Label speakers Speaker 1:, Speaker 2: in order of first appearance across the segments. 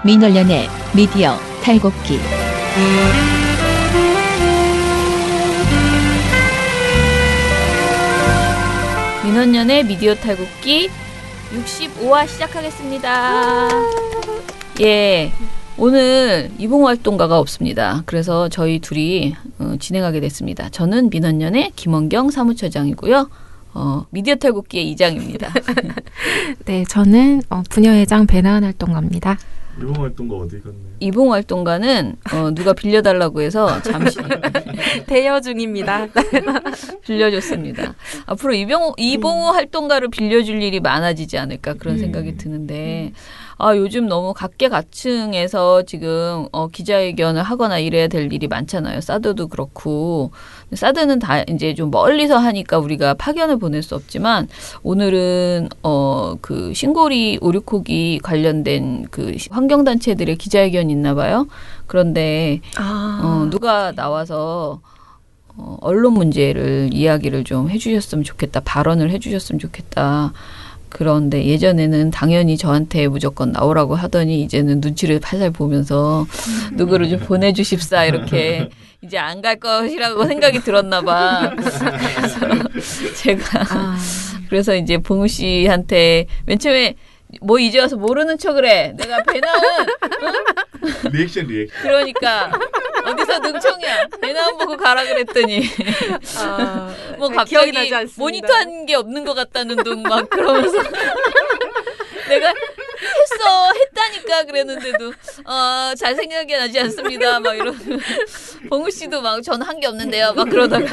Speaker 1: 민원련의 미디어 탈곡기.
Speaker 2: 민원련의 미디어 탈곡기 65화 시작하겠습니다. 예, 오늘 이봉호 활동가가 없습니다. 그래서 저희 둘이 진행하게 됐습니다. 저는 민원련의 김원경 사무처장이고요. 미디어 탈곡기의 이장입니다.
Speaker 3: 네, 저는 부녀회장 배나은 활동가입니다.
Speaker 4: 이봉호 활동가 어디 갔나요?
Speaker 2: 이봉호 활동가는 누가 빌려달라고 해서 잠시
Speaker 3: 대여 중입니다.
Speaker 2: 빌려줬습니다. 앞으로 이봉호 활동가를 빌려줄 일이 많아지지 않을까 그런 생각이 드는데 요즘 너무 각계각층에서 지금 기자회견을 하거나 이래야 될 일이 많잖아요. 사드도 그렇고. 사드는 다 이제 좀 멀리서 하니까 우리가 파견을 보낼 수 없지만 오늘은 그 신고리 오류코기 관련된 그 환경단체들의 기자회견이 있나 봐요. 그런데 누가 나와서 언론 문제를 이야기를 좀 해주셨으면 좋겠다. 발언을 해주셨으면 좋겠다. 그런데 예전에는 당연히 저한테 무조건 나오라고 하더니 이제는 눈치를 팔살 보면서 누구를 좀 보내주십사 이렇게 이제 안 갈 것이라고 생각이 들었나 봐. 그래서 제가 그래서 이제 봉우 씨한테 맨 처음에 뭐 이제 와서 모르는 척을 해. 내가 배나은
Speaker 4: 리액션.
Speaker 2: 그러니까 어디서 능청이야. 배나은 보고 가라 그랬더니 뭐 갑자기 모니터한 게 없는 것 같다는 둥 막 그러면서 내가 했다니까 그랬는데도 잘 생각이 나지 않습니다. 막 이러고 봉우 씨도 막 저는 한 게 없는데요. 막 그러다가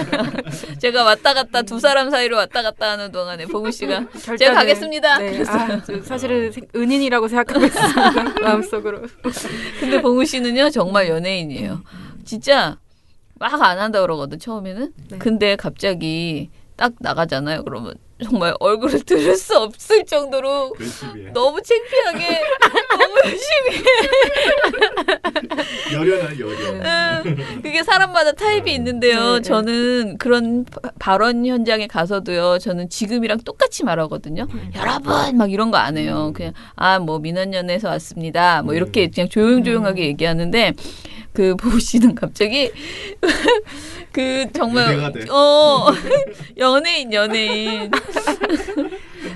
Speaker 2: 제가 왔다 갔다 두 사람 사이로 왔다 갔다 하는 동안에 봉우 씨가 제가 가겠습니다.
Speaker 3: 네. 사실은 은인이라고 생각하고 있습니다. 마음속으로.
Speaker 2: 근데 봉우 씨는요 정말 연예인이에요. 진짜 막 안 한다 그러거든 처음에는. 네. 근데 갑자기 딱 나가잖아요. 그러면 정말 얼굴을 들을 수 없을 정도로 너무 창피하게 너무 열심히 해.
Speaker 4: 열연.
Speaker 2: 그게 사람마다 타입이 있는데요. 네. 저는 그런 발언 현장에 가서도요. 저는 지금이랑 똑같이 말하거든요. 여러분 막 이런 거 안 해요. 그냥 뭐 민원연에서 왔습니다. 뭐 이렇게 그냥 조용조용하게 얘기하는데 그 보우 씨는 갑자기 그 정말 연예인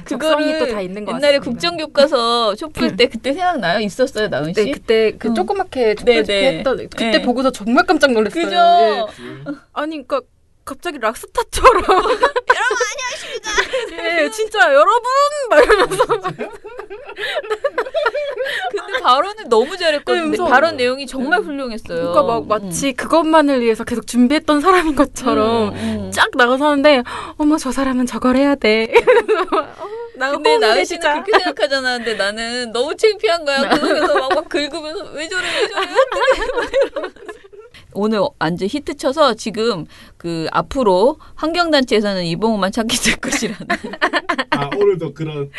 Speaker 3: 그거를 또 다 있는 것
Speaker 2: 옛날에
Speaker 3: 같습니다.
Speaker 2: 국정교과서 촛불 때 그때 생각나요? 있었어요, 나은 씨?
Speaker 3: 네, 그때 그 조그맣게 촛불 했던 그때 보고서 정말 깜짝 놀랐어요.
Speaker 2: 그죠?
Speaker 3: 네. 아니, 그러니까 갑자기 락스타처럼 여러분 안녕하십니까? 네, 진짜 여러분 막 이러면서
Speaker 2: 근데 발언을 너무 잘했거든요.
Speaker 3: 네,
Speaker 2: 발언 내용이 정말 훌륭했어요.
Speaker 3: 그러니까 막 마치 그것만을 위해서 계속 준비했던 사람인 것처럼 쫙 나가서 하는데 어머 저 사람은 저걸 해야 돼.
Speaker 2: 근데 나은 씨는 그렇게 생각하잖아. 근데 나는 너무 창피한 거야. 그래서 막 긁으면서 왜 저래 오늘 완전 히트 쳐서 지금 그 앞으로 환경단체에서는 이봉호만 찾게 될 것이라는.
Speaker 4: 오늘도 그런.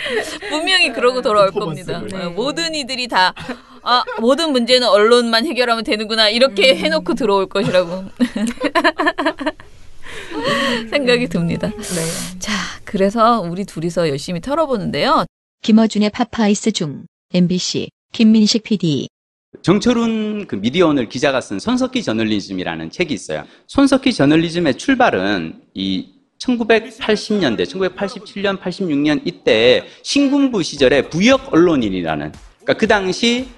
Speaker 2: 분명히 그러고 돌아올 겁니다. 네. 모든 이들이 다 모든 문제는 언론만 해결하면 되는구나 이렇게 해놓고 들어올 것이라고 생각이 듭니다. 네. 자, 그래서 우리 둘이서 열심히 털어보는데요.
Speaker 1: 김어준의 파파이스 중 MBC 김민식 PD.
Speaker 5: 정철훈 그 미디어오늘 기자가 쓴 손석희 저널리즘이라는 책이 있어요. 손석희 저널리즘의 출발은 이 1980년대, 1987년, 86년 이때 신군부 시절에 부역 언론인이라는, 그러니까 그 당시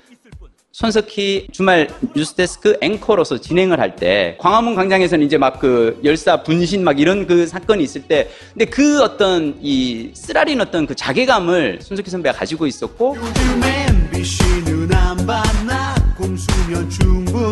Speaker 5: 손석희 주말 뉴스데스크 앵커로서 진행을 할 때 광화문 광장에서는 이제 막 그 열사 분신 막 이런 그 사건이 있을 때, 근데 그 어떤 이 쓰라린 어떤 그 자괴감을 손석희 선배가 가지고 있었고, MBC는 안 봤나 공수면 충분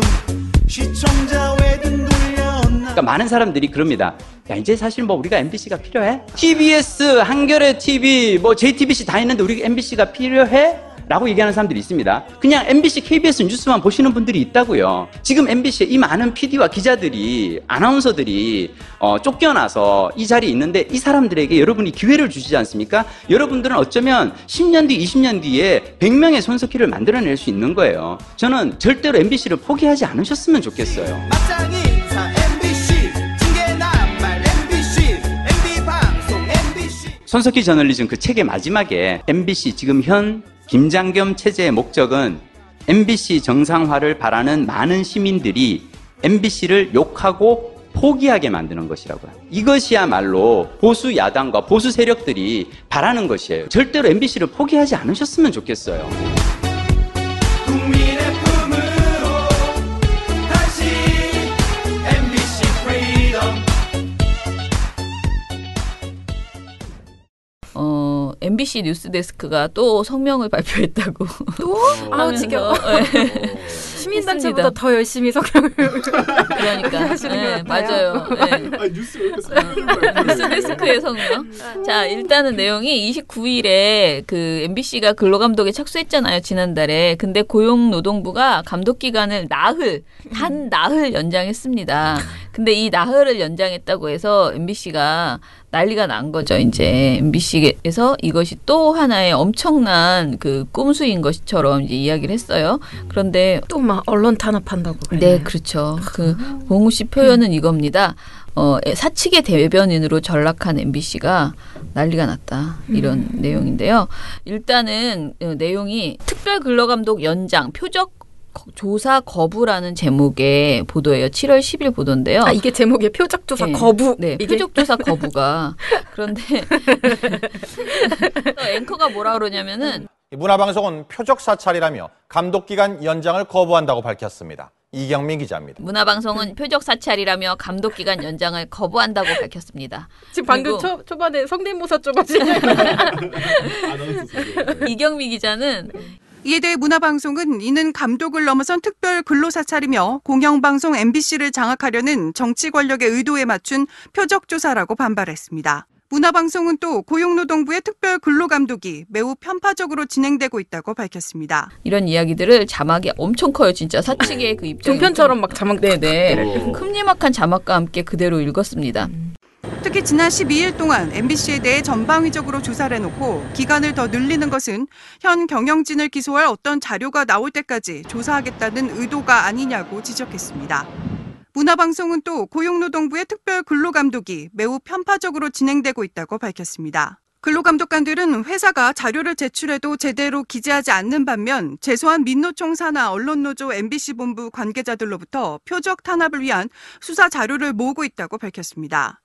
Speaker 5: 시청자 외든 돌렸나. 그러니까 많은 사람들이 그럽니다. 야, 이제 사실 뭐 우리가 MBC가 필요해? TBS, 한겨레 TV, 뭐 JTBC 다 있는데 우리 MBC가 필요해? 라고 얘기하는 사람들이 있습니다. 그냥 MBC, KBS 뉴스만 보시는 분들이 있다고요. 지금 MBC에 이 많은 PD와 기자들이, 아나운서들이 쫓겨나서 이 자리에 있는데 이 사람들에게 여러분이 기회를 주시지 않습니까? 여러분들은 어쩌면 10년 뒤, 20년 뒤에 100명의 손석희를 만들어낼 수 있는 거예요. 저는 절대로 MBC를 포기하지 않으셨으면 좋겠어요. 손석희 저널리즘 그 책의 마지막에 MBC 지금 현 김장겸 체제의 목적은 MBC 정상화를 바라는 많은 시민들이 MBC를 욕하고 포기하게 만드는 것이라고요. 이것이야말로 보수 야당과 보수 세력들이 바라는 것이에요. 절대로 MBC를 포기하지 않으셨으면 좋겠어요.
Speaker 6: 국민의 품으로 다시 MBC 프리덤.
Speaker 2: MBC 뉴스데스크가 또 성명을 발표했다고.
Speaker 3: 또? 아우
Speaker 2: 하면서,
Speaker 3: 지겨워.
Speaker 2: 네.
Speaker 3: 시민단체보다 더 열심히 성명을
Speaker 2: 그러니까
Speaker 3: 하시는 것 같아요.
Speaker 2: 맞아요. 네.
Speaker 4: 아 뉴스 왜 이렇게 성명을
Speaker 2: 뉴스데스크의 성명. 자, 일단은 내용이 29일에 그 MBC가 근로감독에 착수했잖아요, 지난달에. 근데 고용노동부가 감독 기간을 단 나흘 연장했습니다. 근데 이 나흘을 연장했다고 해서 MBC가 난리가 난 거죠, 이제. MBC에서 이것이 또 하나의 엄청난 그 꼼수인 것처럼 이제 이야기를 했어요. 그런데
Speaker 3: 또 막 언론 탄압한다고.
Speaker 2: 네, 그렇죠. 그 봉우 씨 표현은 이겁니다. 사측의 대변인으로 전락한 MBC가 난리가 났다. 이런 내용인데요. 일단은 내용이 특별 근로감독 연장 표적 조사 거부라는 제목의 보도예요. 7월 10일 보도인데요.
Speaker 3: 아, 이게 제목이 표적조사
Speaker 2: 네.
Speaker 3: 거부.
Speaker 2: 네,
Speaker 3: 이게
Speaker 2: 표적조사 거부가. 그런데 앵커가 뭐라 그러냐면은
Speaker 7: 문화방송은 표적 사찰이라며 감독기간 연장을 거부한다고 밝혔습니다. 이경민 기자입니다.
Speaker 2: 문화방송은 표적 사찰이라며 감독기간 연장을 거부한다고 밝혔습니다.
Speaker 3: 지금 방금
Speaker 2: 그리고
Speaker 3: 초반에 성대모사 좀 하시냐.
Speaker 4: 아나운서 소리.
Speaker 2: 이경미 기자는
Speaker 8: 이에 대해 문화방송은 이는 감독을 넘어선 특별 근로사찰이며 공영방송 MBC를 장악하려는 정치 권력의 의도에 맞춘 표적조사라고 반발했습니다. 문화방송은 또 고용노동부의 특별 근로감독이 매우 편파적으로 진행되고 있다고 밝혔습니다.
Speaker 2: 이런 이야기들을 자막이 엄청 커요. 진짜 사측의 그 입장이.
Speaker 3: 종편처럼 막 자막.
Speaker 2: 네네.
Speaker 4: 오.
Speaker 2: 큼지막한 자막과 함께 그대로 읽었습니다.
Speaker 8: 특히 지난 12일 동안 MBC에 대해 전방위적으로 조사를 해놓고 기간을 더 늘리는 것은 현 경영진을 기소할 어떤 자료가 나올 때까지 조사하겠다는 의도가 아니냐고 지적했습니다. 문화방송은 또 고용노동부의 특별 근로감독이 매우 편파적으로 진행되고 있다고 밝혔습니다. 근로감독관들은 회사가 자료를 제출해도 제대로 기재하지 않는 반면 제소한 민노총 산하 언론노조 MBC 본부 관계자들로부터 표적 탄압을 위한 수사 자료를 모으고 있다고 밝혔습니다.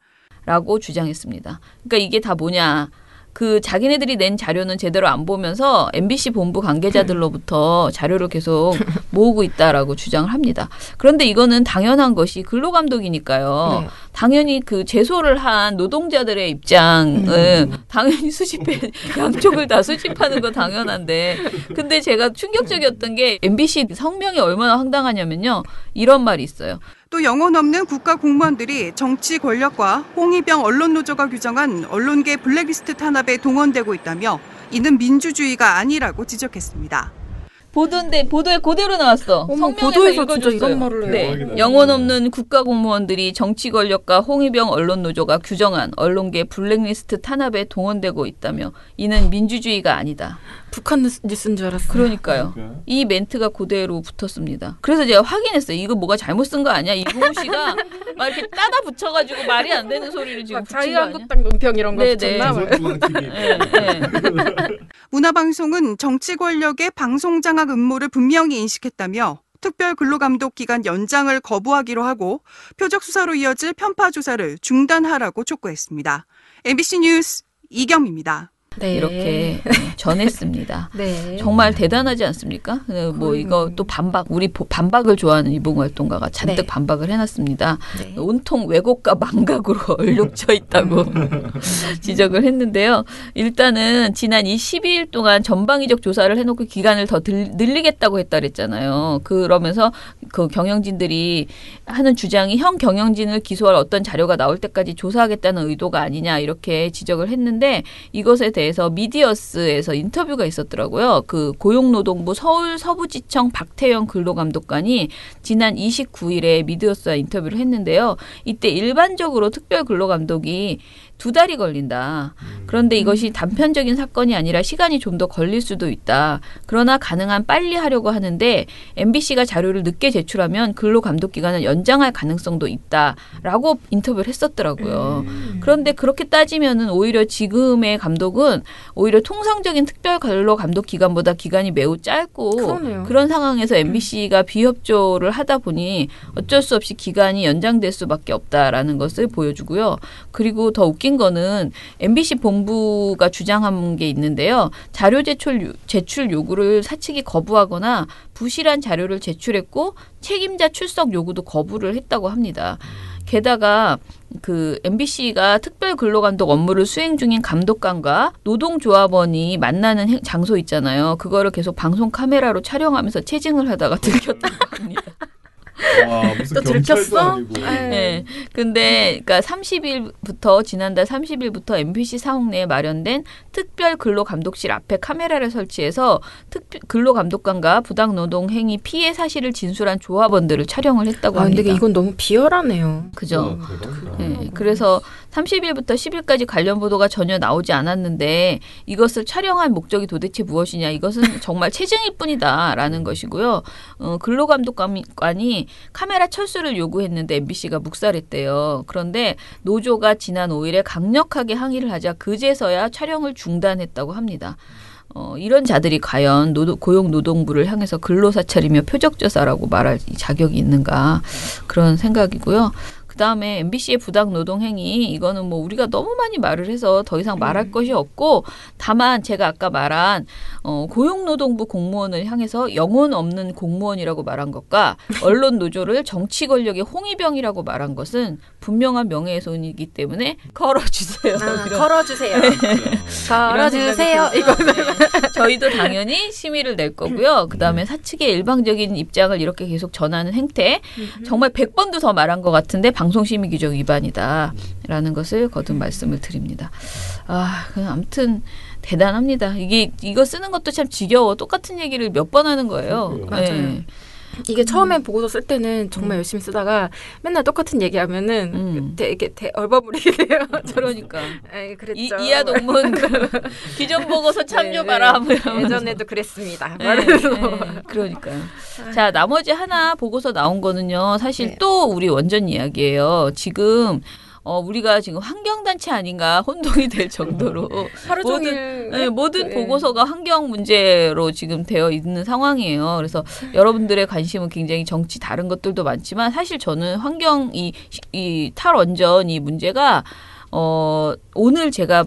Speaker 2: 라고 주장했습니다. 그러니까 이게 다 뭐냐. 그 자기네들이 낸 자료는 제대로 안 보면서 MBC 본부 관계자들로부터 자료를 계속 모으고 있다라고 주장을 합니다. 그런데 이거는 당연한 것이 근로감독이니까요.
Speaker 3: 네.
Speaker 2: 당연히 그 제소를 한 노동자들의 입장을 당연히 수집해 양쪽을 다 수집하는 건 당연한데 근데 제가 충격적이었던 게 MBC 성명이 얼마나 황당하냐면요. 이런 말이 있어요.
Speaker 8: 또 영혼 없는 국가 공무원들이 정치 권력과 홍위병 언론노조가 규정한 언론계 블랙리스트 탄압에 동원되고 있다며 이는 민주주의가 아니라고 지적했습니다.
Speaker 2: 보도인데 보도에 그대로 나왔어.
Speaker 3: 어머,
Speaker 2: 성명에서
Speaker 3: 보도에서 진짜
Speaker 2: 읽어줬어요.
Speaker 3: 이런 말을 해요.
Speaker 2: 네.
Speaker 4: 대박이다.
Speaker 2: 영혼 없는 국가 공무원들이 정치 권력과 홍위병 언론노조가 규정한 언론계 블랙리스트 탄압에 동원되고 있다며 이는 민주주의가 아니다.
Speaker 3: 북한 뉴스인 줄 알았어요.
Speaker 2: 그러니까요. 이 멘트가 그대로 붙었습니다. 그래서 제가 확인했어요. 이거 뭐가 잘못 쓴 거 아니야? 이봉우 씨가 막 이렇게 따다 붙여가지고 말이 안 되는 소리를 지금
Speaker 3: 막
Speaker 2: 붙인 거 아니야?
Speaker 3: 자유한국당 논평 이런 거
Speaker 2: 네네.
Speaker 3: 붙였나?
Speaker 4: 조선중앙TV.
Speaker 2: 네, 네.
Speaker 8: 문화방송은 정치 권력의 방송장악 음모를 분명히 인식했다며 특별 근로감독 기간 연장을 거부하기로 하고 표적 수사로 이어질 편파 조사를 중단하라고 촉구했습니다. MBC 뉴스 이경미입니다.
Speaker 3: 네.
Speaker 2: 이렇게 전했습니다.
Speaker 3: 네.
Speaker 2: 정말 대단하지 않습니까? 뭐 이거 또 우리 반박을 좋아하는 이봉우 활동가가 잔뜩
Speaker 3: 네.
Speaker 2: 반박을 해놨습니다.
Speaker 3: 네.
Speaker 2: 온통 왜곡과 망각으로 얼룩져 있다고 지적을 했는데요. 일단은 지난 12일 동안 전방위적 조사를 해놓고 기간을 더 늘리겠다고 했다 그랬잖아요. 그러면서 그 경영진들이 하는 주장이 형 경영진을 기소할 어떤 자료가 나올 때까지 조사하겠다는 의도가 아니냐 이렇게 지적을 했는데 이것에 대해서 미디어스에서 인터뷰가 있었더라고요. 그 고용노동부 서울 서부지청 박태영 근로감독관이 지난 29일에 미디어스와 인터뷰를 했는데요. 이때 일반적으로 특별 근로감독이 2달이 걸린다. 그런데 이것이 단편적인 사건이 아니라 시간이 좀 더 걸릴 수도 있다. 그러나 가능한 빨리 하려고 하는데 MBC가 자료를 늦게 제출하면 근로감독기간을 연장할 가능성도 있다라고 인터뷰를 했었더라고요. 그런데 그렇게 따지면은 오히려 지금의 감독은 오히려 통상적인 특별 근로감독 기간보다 기간이 매우 짧고
Speaker 3: 그러네요.
Speaker 2: 그런 상황에서 MBC가 비협조를 하다 보니 어쩔 수 없이 기간이 연장될 수밖에 없다라는 것을 보여주고요. 그리고 더 웃긴 거는 MBC 본부가 주장한 게 있는데요. 자료 제출 요구를 사측이 거부하거나 부실한 자료를 제출했고 책임자 출석 요구도 거부를 했다고 합니다. 게다가 그 MBC가 특별 근로감독 업무를 수행 중인 감독관과 노동조합원이 만나는 장소 있잖아요. 그거를 계속 방송 카메라로 촬영하면서 체증을 하다가 들켰다고 합니다.
Speaker 4: 와, 무슨
Speaker 3: 또
Speaker 4: 경찰도
Speaker 3: 들켰어?
Speaker 4: 아니고.
Speaker 2: 네. 근데 그러니까 지난달 30일부터 MBC 사옥 내에 마련된 특별 근로감독실 앞에 카메라를 설치해서 근로감독관과 부당노동행위 피해 사실을 진술한 조합원들을 촬영을 했다고 합니다.
Speaker 3: 근데 이건 너무 비열하네요.
Speaker 2: 그죠?
Speaker 4: 대박이다.
Speaker 2: 네, 그래서 30일부터 10일까지 관련 보도가 전혀 나오지 않았는데 이것을 촬영한 목적이 도대체 무엇이냐? 이것은 정말 체증일 뿐이다라는 것이고요. 근로감독관이 카메라 철수를 요구했는데 MBC가 묵살했대요. 그런데 노조가 지난 5일에 강력하게 항의를 하자 그제서야 촬영을 중단했다고 합니다. 이런 자들이 과연 고용노동부를 향해서 근로사찰이며 표적조사라고 말할 자격이 있는가 그런 생각이고요. 그다음에 MBC의 부당 노동 행위 이거는 뭐 우리가 너무 많이 말을 해서 더 이상 말할 것이 없고 다만 제가 아까 말한 고용노동부 공무원을 향해서 영혼 없는 공무원이라고 말한 것과 언론 노조를 정치 권력의 홍위병이라고 말한 것은 분명한 명예훼손이기 때문에 걸어주세요.
Speaker 3: 걸어주세요.
Speaker 2: 걸어주세요. 이거는 저희도 당연히 심의를 낼 거고요. 그다음에 사측의 일방적인 입장을 이렇게 계속 전하는 행태 정말 100번도 더 말한 것 같은데 방송심의 규정 위반이다라는 것을 거듭 말씀을 드립니다. 아무튼 대단합니다. 이거 쓰는 것도 참 지겨워. 똑같은 얘기를 몇 번 하는 거예요.
Speaker 3: 맞아요.
Speaker 2: 네.
Speaker 3: 이게 처음에 보고서 쓸 때는 정말 열심히 쓰다가 맨날 똑같은 얘기하면은 되게 얼버무리게 돼요.
Speaker 2: 그러니까.
Speaker 3: 에이, 그랬죠.
Speaker 2: 이하 동문 기존 보고서 참조봐라.
Speaker 3: 네. 예전에도 그랬습니다.
Speaker 2: 네. 그러니까요. 자, 나머지 하나 보고서 나온 거는요. 사실 또 우리 원전 이야기예요. 지금 우리가 지금 환경단체 아닌가 혼동이 될 정도로
Speaker 3: 하루 종일
Speaker 2: 모든 보고서가 환경 문제로 지금 되어 있는 상황이에요. 그래서 여러분들의 관심은 굉장히 정치 다른 것들도 많지만 사실 저는 환경 이 탈원전 이 문제가 오늘 제가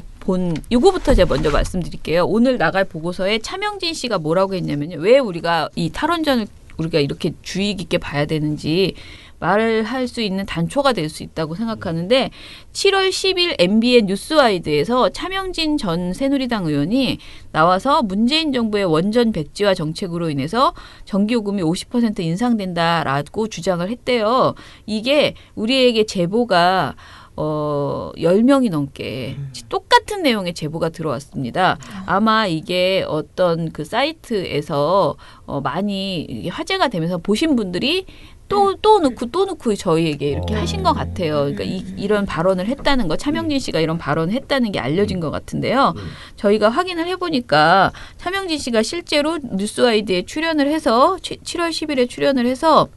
Speaker 2: 이거부터 제가 먼저 말씀드릴게요. 오늘 나갈 보고서에 차명진 씨가 뭐라고 했냐면요. 왜 우리가 이 탈원전을 우리가 이렇게 주의 깊게 봐야 되는지 말을 할 수 있는 단초가 될 수 있다고 생각하는데 7월 10일 MBN 뉴스와이드에서 차명진 전 새누리당 의원이 나와서 문재인 정부의 원전 백지화 정책으로 인해서 전기요금이 50% 인상된다라고 주장을 했대요. 이게 우리에게 제보가 10명이 넘게 똑같은 내용의 제보가 들어왔습니다. 아마 이게 어떤 그 사이트에서 많이 화제가 되면서 보신 분들이 또 넣고 저희에게 이렇게 하신 것 같아요. 그러니까 이런 발언을 했다는 거, 차명진 씨가 이런 발언을 했다는 게 알려진 것 같은데요. 저희가 확인을 해보니까 차명진 씨가 실제로 뉴스와이드에 출연을 해서 7월 10일에 출연을 해서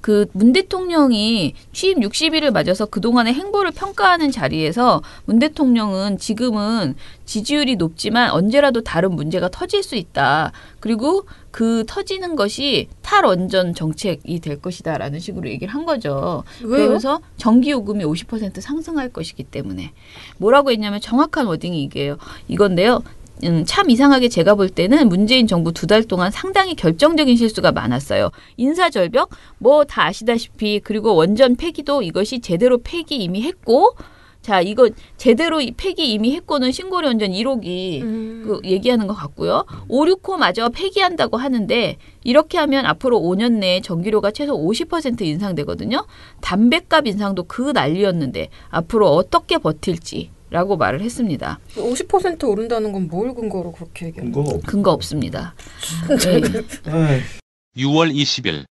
Speaker 2: 그 문 대통령이 취임 60일을 맞아서 그동안의 행보를 평가하는 자리에서 문 대통령은 지금은 지지율이 높지만 언제라도 다른 문제가 터질 수 있다. 그리고 그 터지는 것이 탈원전 정책이 될 것이다라는 식으로 얘기를 한 거죠.
Speaker 3: 왜요?
Speaker 2: 그래서 전기요금이 50% 상승할 것이기 때문에. 뭐라고 했냐면 정확한 워딩이 이건데요. 참 이상하게 제가 볼 때는 문재인 정부 2달 동안 상당히 결정적인 실수가 많았어요. 인사절벽 뭐 다 아시다시피 그리고 원전 폐기도 이것이 제대로 폐기 이미 했고 자 이거 제대로 폐기 이미 했고는 신고리 원전 1호기 그 얘기하는 것 같고요. 5, 6호마저 폐기한다고 하는데 이렇게 하면 앞으로 5년 내에 전기료가 최소 50% 인상되거든요. 담배값 인상도 그 난리였는데 앞으로 어떻게 버틸지 라고 말을 했습니다.
Speaker 3: 50% 오른다는 건 뭘 근거로 그렇게 얘기하는 거예요?
Speaker 2: 근거 없습니다. 네.
Speaker 9: 6월 20일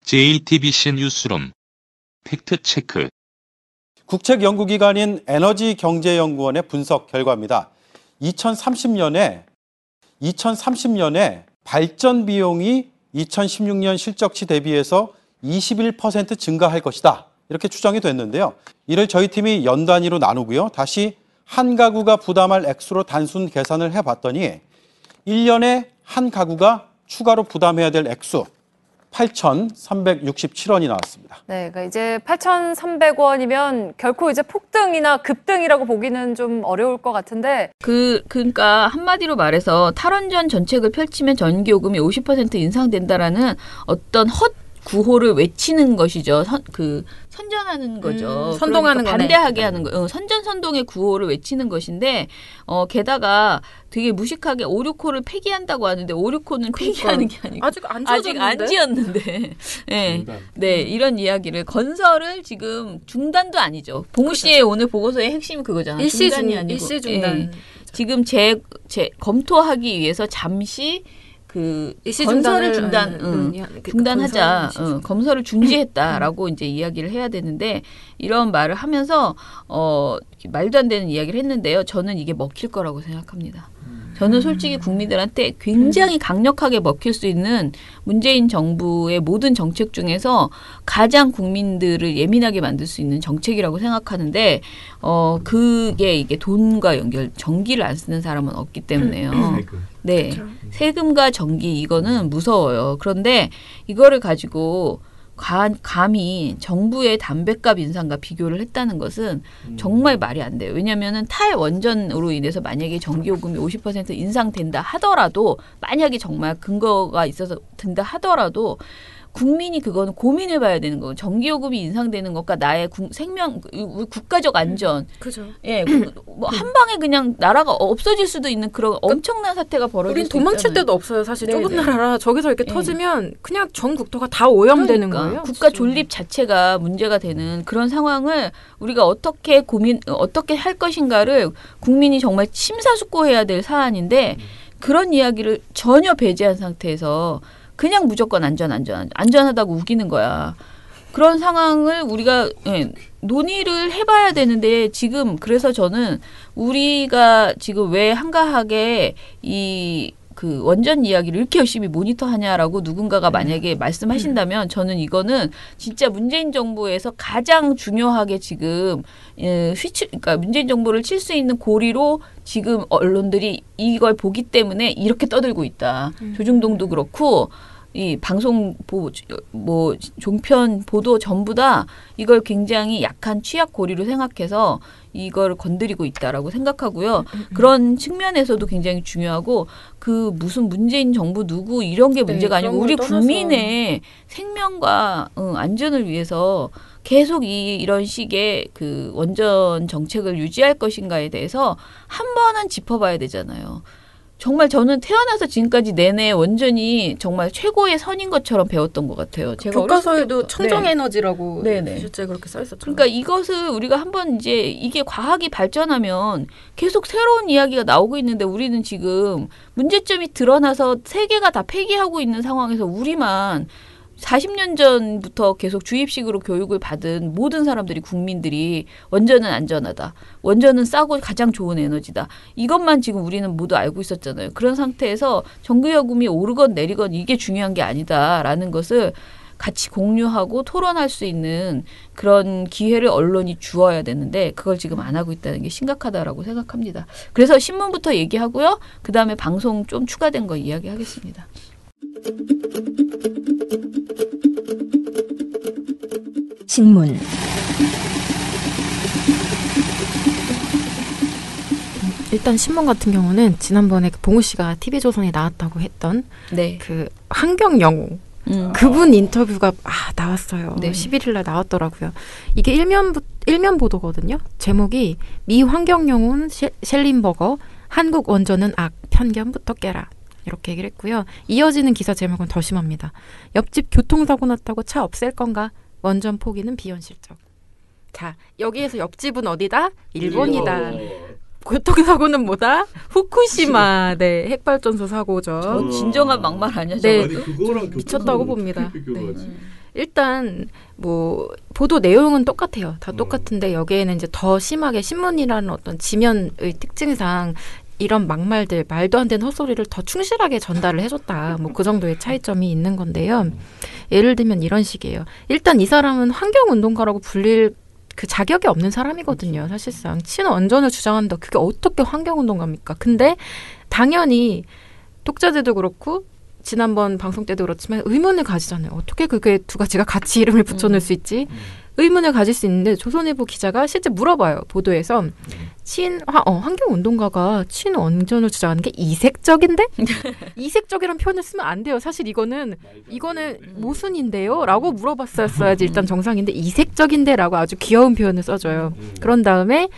Speaker 9: JTBC 뉴스룸 팩트체크
Speaker 10: 국책연구기관인 에너지경제연구원의 분석 결과입니다. 2030년에 발전 비용이 2016년 실적치 대비해서 21% 증가할 것이다. 이렇게 추정이 됐는데요. 이를 저희 팀이 연 단위로 나누고요. 다시 한 가구가 부담할 액수로 단순 계산을 해봤더니 1년에 한 가구가 추가로 부담해야 될 액수 8,367원이 나왔습니다.
Speaker 11: 네, 그러니까 이제 8,300원이면 결코 이제 폭등이나 급등이라고 보기는 좀 어려울 것 같은데.
Speaker 2: 그러니까 한마디로 말해서 탈원전 정책을 펼치면 전기요금이 50% 인상된다라는 어떤 헛 구호를 외치는 것이죠. 선전하는 거죠.
Speaker 3: 선동하는
Speaker 2: 그러니까 반대하게 하는 거. 선전선동의 구호를 외치는 것인데 게다가 되게 무식하게 5, 6호를 폐기한다고 하는데 5, 6호는 폐기하는 게 아니고
Speaker 3: 아직 안
Speaker 2: 지었는데 네, 이런 이야기를 건설을 지금 중단도 아니죠. 봉우 씨의 오늘 보고서의 핵심이 그거잖아요. 중단이 아니고
Speaker 3: 일시 중단.
Speaker 2: 지금 검토하기 위해서 잠시 건설을 중단하자, 건설을 중지했다라고 이제 이야기를 해야 되는데 이런 말을 하면서 말도 안 되는 이야기를 했는데요. 저는 이게 먹힐 거라고 생각합니다. 저는 솔직히 국민들한테 굉장히 강력하게 먹힐 수 있는 문재인 정부의 모든 정책 중에서 가장 국민들을 예민하게 만들 수 있는 정책이라고 생각하는데 그게 이게 돈과 연결, 전기를 안 쓰는 사람은 없기 때문에요. 네, 세금과 전기 이거는 무서워요. 그런데 이거를 가지고 감히 정부의 담배값 인상과 비교를 했다는 것은 정말 말이 안 돼요. 왜냐하면 탈원전으로 인해서 만약에 전기요금이 50% 인상된다 하더라도 만약에 정말 근거가 있어서 된다 하더라도 국민이 그거는 고민해봐야 되는 거예요. 전기요금이 인상되는 것과 나의 생명, 국가적 안전.
Speaker 3: 그죠.
Speaker 2: 예, 뭐 한 방에 그냥 나라가 없어질 수도 있는 그런 엄청난 사태가 벌어질 수 있잖아요.
Speaker 3: 우린 도망칠 데도 없어요. 사실
Speaker 2: 네네.
Speaker 3: 좁은 나라라 저기서 이렇게 터지면 그냥 전 국토가 다 오염되는 거예요.
Speaker 2: 국가 존립 자체가 문제가 되는 그런 상황을 우리가 어떻게 할 것인가를 국민이 정말 심사숙고해야 될 사안인데 그런 이야기를 전혀 배제한 상태에서 그냥 무조건 안전하다고 우기는 거야. 그런 상황을 우리가 논의를 해봐야 되는데 지금 그래서 저는 우리가 지금 왜 한가하게 그 원전 이야기를 이렇게 열심히 모니터하냐라고 누군가가 만약에 말씀하신다면 저는 이거는 진짜 문재인 정부에서 가장 중요하게 지금 그러니까 문재인 정부를 칠 수 있는 고리로 지금 언론들이 이걸 보기 때문에 이렇게 떠들고 있다. 조중동도 그렇고 이 방송 종편 보도 전부 다 이걸 굉장히 약한 취약 고리로 생각해서 이걸 건드리고 있다라고 생각하고요. 그런 측면에서도 굉장히 중요하고 그 무슨 문재인 정부 누구 이런 게 문제가 아니고 우리 국민의 생명과 안전을 위해서 계속 이런 식의 그 원전 정책을 유지할 것인가에 대해서 한 번은 짚어봐야 되잖아요. 정말 저는 태어나서 지금까지 내내 원전이 정말 최고의 선인 것처럼 배웠던 것 같아요. 제가
Speaker 3: 교과서에도 청정에너지라고
Speaker 2: 네네.
Speaker 3: 실제 그렇게 써있었죠.
Speaker 2: 그러니까 이것을 우리가 한번 이제 이게 과학이 발전하면 계속 새로운 이야기가 나오고 있는데 우리는 지금 문제점이 드러나서 세계가 다 폐기하고 있는 상황에서 우리만 40년 전부터 계속 주입식으로 교육을 받은 모든 사람들이 국민들이 원전은 안전하다. 원전은 싸고 가장 좋은 에너지다. 이것만 지금 우리는 모두 알고 있었잖아요. 그런 상태에서 전기요금이 오르건 내리건 이게 중요한 게 아니다라는 것을 같이 공유하고 토론할 수 있는 그런 기회를 언론이 주어야 되는데 그걸 지금 안 하고 있다는 게 심각하다라고 생각합니다. 그래서 신문부터 얘기하고요. 그다음에 방송 좀 추가된 거 이야기하겠습니다.
Speaker 1: 신문
Speaker 3: 일단 신문 같은 경우는 지난번에 봉우 씨가 TV조선에 나왔다고 했던 그 환경 영웅 그분 인터뷰가 나왔어요.
Speaker 2: 네.
Speaker 3: 11일 날 나왔더라고요. 이게 일면 보도거든요. 제목이 미 환경 영웅 셸린버거 한국 원전은 악 편견부터 깨라. 이렇게 얘기를 했고요. 이어지는 기사 제목은 더 심합니다. 옆집 교통사고 났다고 차 없앨 건가? 원전 포기는 비현실적. 자, 여기에서 옆집은 어디다? 일본이다. 교통사고는 뭐다? 후쿠시마. 네, 핵발전소 사고죠.
Speaker 2: 진정한 막말 아니야?
Speaker 3: 네,
Speaker 4: 아니, 그거랑
Speaker 3: 미쳤다고 봅니다. 네. 일단 뭐 보도 내용은 똑같아요. 다 똑같은데 여기에는 이제 더 심하게 신문이라는 어떤 지면의 특징상 이런 막말들, 말도 안 되는 헛소리를 더 충실하게 전달을 해줬다. 뭐 그 정도의 차이점이 있는 건데요. 예를 들면 이런 식이에요. 일단 이 사람은 환경운동가라고 불릴 그 자격이 없는 사람이거든요. 사실상 친원전을 주장한다. 그게 어떻게 환경운동가입니까? 근데 당연히 독자들도 그렇고 지난번 방송 때도 그렇지만 의문을 가지잖아요. 어떻게 그게 두 가지가 같이 이름을 붙여놓을 수 있지? 의문을 가질 수 있는데 조선일보 기자가 실제 물어봐요. 보도에서 환경운동가가 친원전을 주장하는 게 이색적인데? 이색적이라는 표현을 쓰면 안 돼요. 사실 이거는 모순인데요? 라고 물어봤어야지 일단 정상인데 이색적인데? 라고 아주 귀여운 표현을 써줘요. 그런 다음에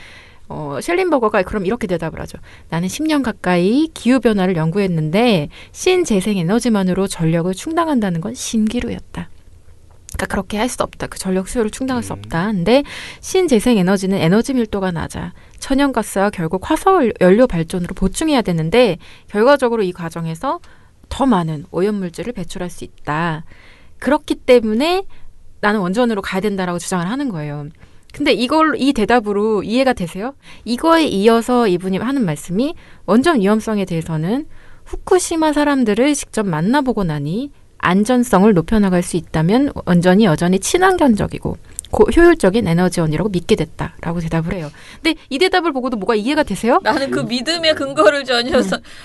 Speaker 3: 셸린버거가 그럼 이렇게 대답을 하죠. 나는 10년 가까이 기후변화를 연구했는데 신재생에너지만으로 전력을 충당한다는 건 신기루였다. 그러니까 그렇게 할 수 없다. 그 전력 수요를 충당할 수 없다. 근데 신재생에너지는 에너지 밀도가 낮아. 천연가스와 결국 화석연료 발전으로 보충해야 되는데 결과적으로 이 과정에서 더 많은 오염물질을 배출할 수 있다. 그렇기 때문에 나는 원전으로 가야 된다라고 주장을 하는 거예요. 근데 이 대답으로 이해가 되세요? 이거에 이어서 이분이 하는 말씀이 원전 위험성에 대해서는 후쿠시마 사람들을 직접 만나보고 나니 안전성을 높여나갈 수 있다면 원전이 여전히 친환경적이고 효율적인 에너지원이라고 믿게 됐다라고 대답을 해요. 근데 이 대답을 보고도 뭐가 이해가 되세요?
Speaker 2: 나는 그 믿음의 근거를 전혀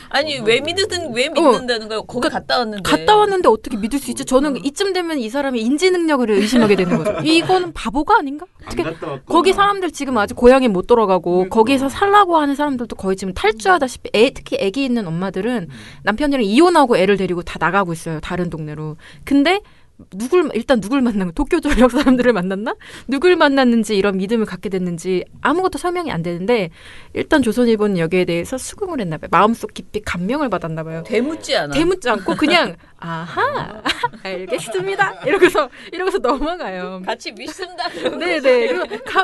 Speaker 2: 아니 왜 믿는다는 거야? 거기 갔다 왔는데
Speaker 3: 어떻게 믿을 수 있지? 저는 이쯤 되면 이 사람의 인지 능력을 의심하게 되는 거죠. 이거는 바보가 아닌가? 어떻게 거기 사람들 지금 아직 고향에 못 돌아가고 거기서 살라고 하는 사람들도 거의 지금 탈주하다시피 특히 애기 있는 엄마들은 남편이랑 이혼하고 애를 데리고 다 나가고 있어요. 다른 동네로. 근데 누굴 만난 거야? 도쿄전력 사람들을 만났나? 누굴 만났는지 이런 믿음을 갖게 됐는지 아무것도 설명이 안 되는데 일단 조선일보는 여기에 대해서 수긍을 했나 봐요. 마음속 깊이 감명을 받았나 봐요.
Speaker 2: 대묻지 않고
Speaker 3: 그냥 아하 알겠습니다. 이러고서 넘어가요.
Speaker 2: 같이 믿습니다.
Speaker 3: 네네.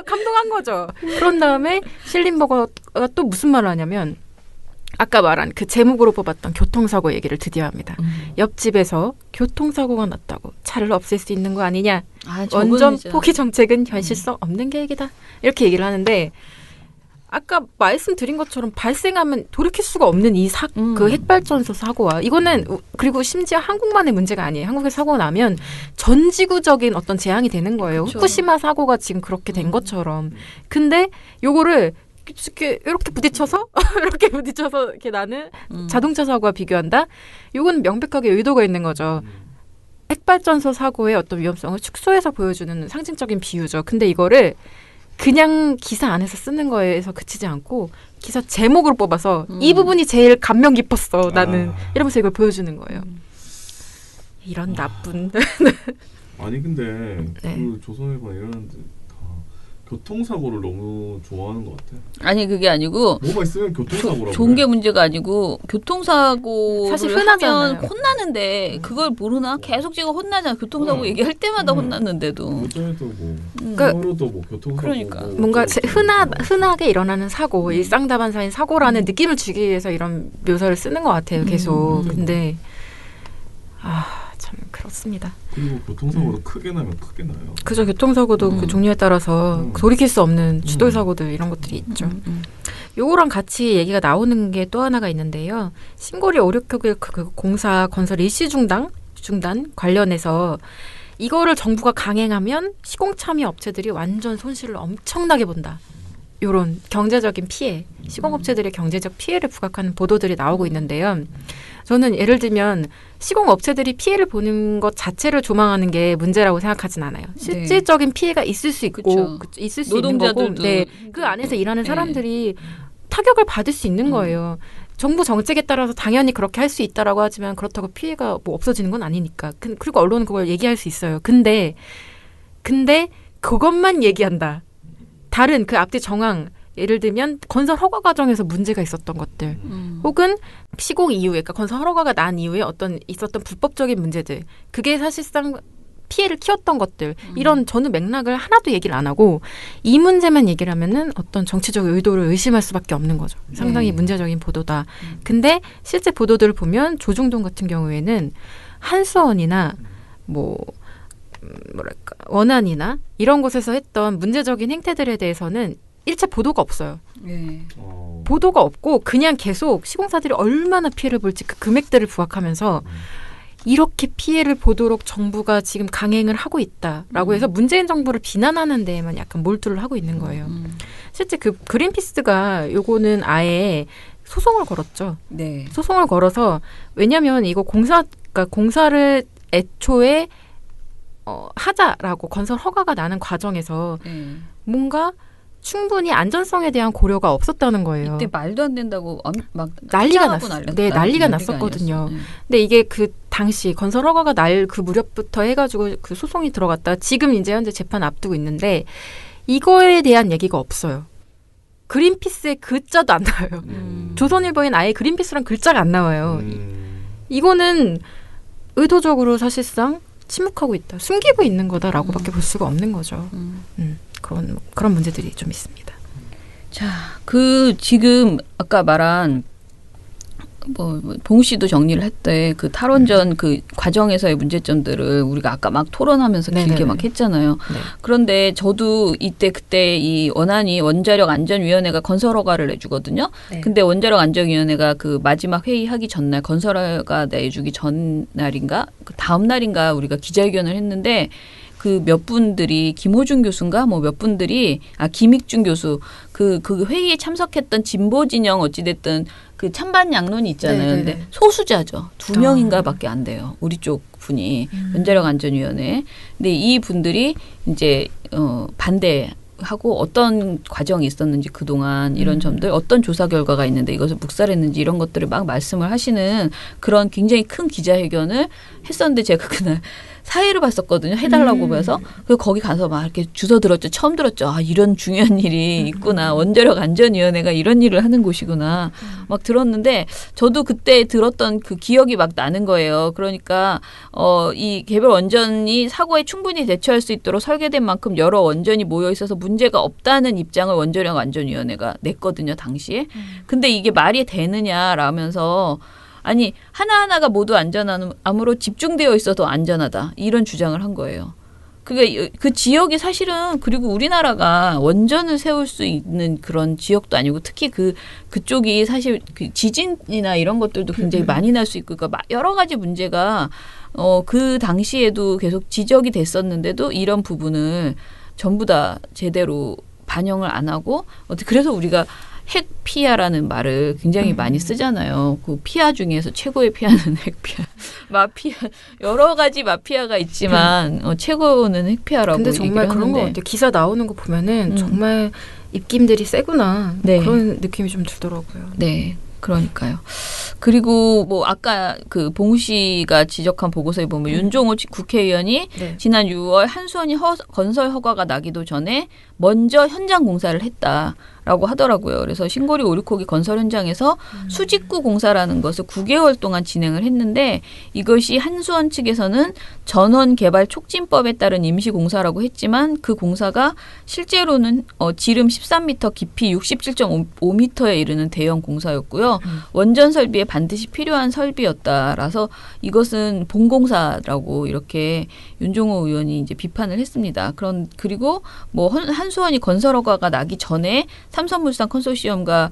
Speaker 3: 감동한 거죠. 그런 다음에 셸린버거가 또 무슨 말을 하냐면 아까 말한 그 제목으로 뽑았던 교통사고 얘기를 드디어 합니다. 옆집에서 교통사고가 났다고 차를 없앨 수 있는 거 아니냐. 원전 포기 정책은 현실성 없는 계획이다. 이렇게 얘기를 하는데 아까 말씀드린 것처럼 발생하면 돌이킬 수가 없는 그 핵발전소 사고와 이거는 그리고 심지어 한국만의 문제가 아니에요. 한국에 사고가 나면 전 지구적인 어떤 재앙이 되는 거예요. 그렇죠. 후쿠시마 사고가 지금 그렇게 된 것처럼. 근데 요거를 이렇게 부딪혀서 이렇게 나는 자동차 사고와 비교한다. 이건 명백하게 의도가 있는 거죠. 핵발전소 사고의 어떤 위험성을 축소해서 보여주는 상징적인 비유죠. 근데 이거를 그냥 기사 안에서 쓰는 거에서 그치지 않고 기사 제목으로 뽑아서 이 부분이 제일 감명 깊었어. 나는 이러면서 이걸 보여주는 거예요. 이런 나쁜.
Speaker 4: 아니 근데 그 조선일보 이런 교통사고를 너무 좋아하는 것 같아. 아니
Speaker 2: 그게 아니고
Speaker 4: 뭐가 있으면 교통사고라고
Speaker 2: 좋은 게 문제가 아니고 교통사고를
Speaker 3: 사실
Speaker 2: 하면 혼나는데 그걸 모르나? 계속 지금 혼나잖아. 교통사고 얘기할 때마다 혼났는데도.
Speaker 4: 어제도 뭐 교통사고
Speaker 2: 그러니까
Speaker 3: 뭔가 흔하게 일어나는 사고, 일상다반사인 사고라는 느낌을 주기 위해서 이런 묘사를 쓰는 것 같아요. 계속. 근데 참 그렇습니다.
Speaker 4: 그리고 교통사고도 크게 나면 크게 나요.
Speaker 3: 그죠. 교통사고도 그 종류에 따라서 돌이킬 수 없는 추돌사고들 이런 것들이 있죠. 요거랑 같이 얘기가 나오는 게 또 하나가 있는데요. 신고리 569 그 공사 건설 일시 중단 관련해서 이거를 정부가 강행하면 시공참여 업체들이 완전 손실을 엄청나게 본다. 요런 경제적인 피해, 시공업체들의 경제적 피해를 부각하는 보도들이 나오고 있는데요. 저는 예를 들면 시공업체들이 피해를 보는 것 자체를 조망하는 게 문제라고 생각하진 않아요. 실질적인 피해가 있을 수 있고 있을 수 있는 거고 그 안에서 일하는 사람들이 타격을 받을 수 있는 거예요. 정부 정책에 따라서 당연히 그렇게 할 수 있다라고 하지만 그렇다고 피해가 뭐 없어지는 건 아니니까. 그리고 언론은 그걸 얘기할 수 있어요. 근데 그것만 얘기한다. 다른 그 앞뒤 정황, 예를 들면 건설 허가 과정에서 문제가 있었던 것들 혹은 시공 이후에, 그러니까 건설 허가가 난 이후에 있었던 불법적인 문제들, 그게 사실상 피해를 키웠던 것들, 이런 저는 맥락을 하나도 얘기를 안 하고 이 문제만 얘기를 하면은 어떤 정치적 의도를 의심할 수밖에 없는 거죠. 상당히 문제적인 보도다. 근데 실제 보도들을 보면 조중동 같은 경우에는 한수원이나 뭐 뭐랄까 원안이나 이런 곳에서 했던 문제적인 행태들에 대해서는 일체 보도가 없어요.
Speaker 2: 네.
Speaker 3: 보도가 없고 그냥 계속 시공사들이 얼마나 피해를 볼지 그 금액들을 부각하면서 이렇게 피해를 보도록 정부가 지금 강행을 하고 있다라고 해서 문재인 정부를 비난하는 데에만 약간 몰두를 하고 있는 거예요. 실제 그 그린피스가 요거는 아예 소송을 걸었죠.
Speaker 2: 네.
Speaker 3: 소송을 걸어서 왜냐하면 이거 그러니까 공사를 애초에 하자라고 건설 허가가 나는 과정에서 뭔가 충분히 안전성에 대한 고려가 없었다는 거예요.
Speaker 2: 이때 말도 안 된다고 막
Speaker 3: 난리가 났었거든요. 근데 이게 그 당시 건설 허가가 날 그 무렵부터 해가지고 그 소송이 들어갔다. 지금 이제 현재 재판 앞두고 있는데 이거에 대한 얘기가 없어요. 그린피스의 글자도 안 나와요. 조선일보엔 아예 그린피스란 글자가 안 나와요. 이거는 의도적으로 사실상 침묵하고 있다. 숨기고 있는 거다라고밖에 볼 수가 없는 거죠. 그런 문제들이 좀 있습니다.
Speaker 2: 자, 지금 아까 말한 봉 씨도 정리를 했대. 그 탈원전 그 과정에서의 문제점들을 우리가 아까 막 토론하면서 길게 막 했잖아요.
Speaker 3: 네.
Speaker 2: 그런데 저도 그때 이 원안이 원자력 안전위원회가 건설 허가를 내주거든요.
Speaker 3: 네.
Speaker 2: 근데 원자력 안전위원회가 그 마지막 회의하기 전날 건설 허가 내주기 전날인가 그 다음 날인가 우리가 기자회견을 했는데 그 몇 분들이 김호준 교수인가 뭐 몇 분들이 김익준 교수 그 회의에 참석했던 진보 진영 어찌됐든 그 찬반 양론이 있잖아요. 근데 소수자죠. 2명인가밖에 안 돼요. 우리 쪽 분이 원자력 안전위원회. 근데 이 분들이 이제 반대하고 어떤 과정이 있었는지 그동안 이런 점들 어떤 조사 결과가 있는데 이것을 묵살했는지 이런 것들을 막 말씀을 하시는 그런 굉장히 큰 기자회견을 했었는데 제가 그날 사회를 봤었거든요. 해달라고 해서. 그래서 거기 가서 막 이렇게 주워 들었죠. 처음 들었죠. 이런 중요한 일이 있구나. 원자력 안전위원회가 이런 일을 하는 곳이구나. 막 들었는데 저도 그때 들었던 그 기억이 막 나는 거예요. 그러니까 이 개별 원전이 사고에 충분히 대처할 수 있도록 설계된 만큼 여러 원전이 모여 있어서 문제가 없다는 입장을 원자력 안전위원회가 냈거든요. 당시에. 근데 이게 말이 되느냐라면서 아니 하나하나가 모두 안전함으로 집중되어 있어도 안전하다. 이런 주장을 한 거예요. 그 지역이 사실은 그리고 우리나라가 원전을 세울 수 있는 그런 지역도 아니고 특히 그쪽이 사실 그 지진이나 이런 것들도 굉장히 많이 날 수 있고 그러니까 여러 가지 문제가 그 당시에도 계속 지적이 됐었는데도 이런 부분을 전부 다 제대로 반영을 안 하고 그래서 우리가 핵 피아라는 말을 굉장히 많이 쓰잖아요. 그 피아 중에서 최고의 피아는 핵 피아, 마피아 여러 가지 마피아가 있지만 최고는 핵 피아라고.
Speaker 3: 근데 정말 그런 거 같아요. 기사 나오는 거 보면은 정말 입김들이 세구나 그런 느낌이 좀 들더라고요.
Speaker 2: 네. 그러니까요. 그리고 뭐 아까 그 봉 씨가 지적한 보고서에 보면 윤종호 국회의원이 지난 6월 한수원이 건설 허가가 나기도 전에 먼저 현장 공사를 했다라고 하더라고요. 그래서 신고리 오리코기 건설 현장에서 수직구 공사라는 것을 9개월 동안 진행을 했는데 이것이 한수원 측에서는 전원 개발 촉진법에 따른 임시 공사라고 했지만 그 공사가 실제로는 지름 13m, 깊이 67.5m에 이르는 대형 공사였고요. 원전 설비에 반드시 필요한 설비였다라서 이것은 본공사라고 이렇게 윤종호 의원이 이제 비판을 했습니다. 그리고 뭐 한수원이 건설 허가가 나기 전에 삼성물산 컨소시엄과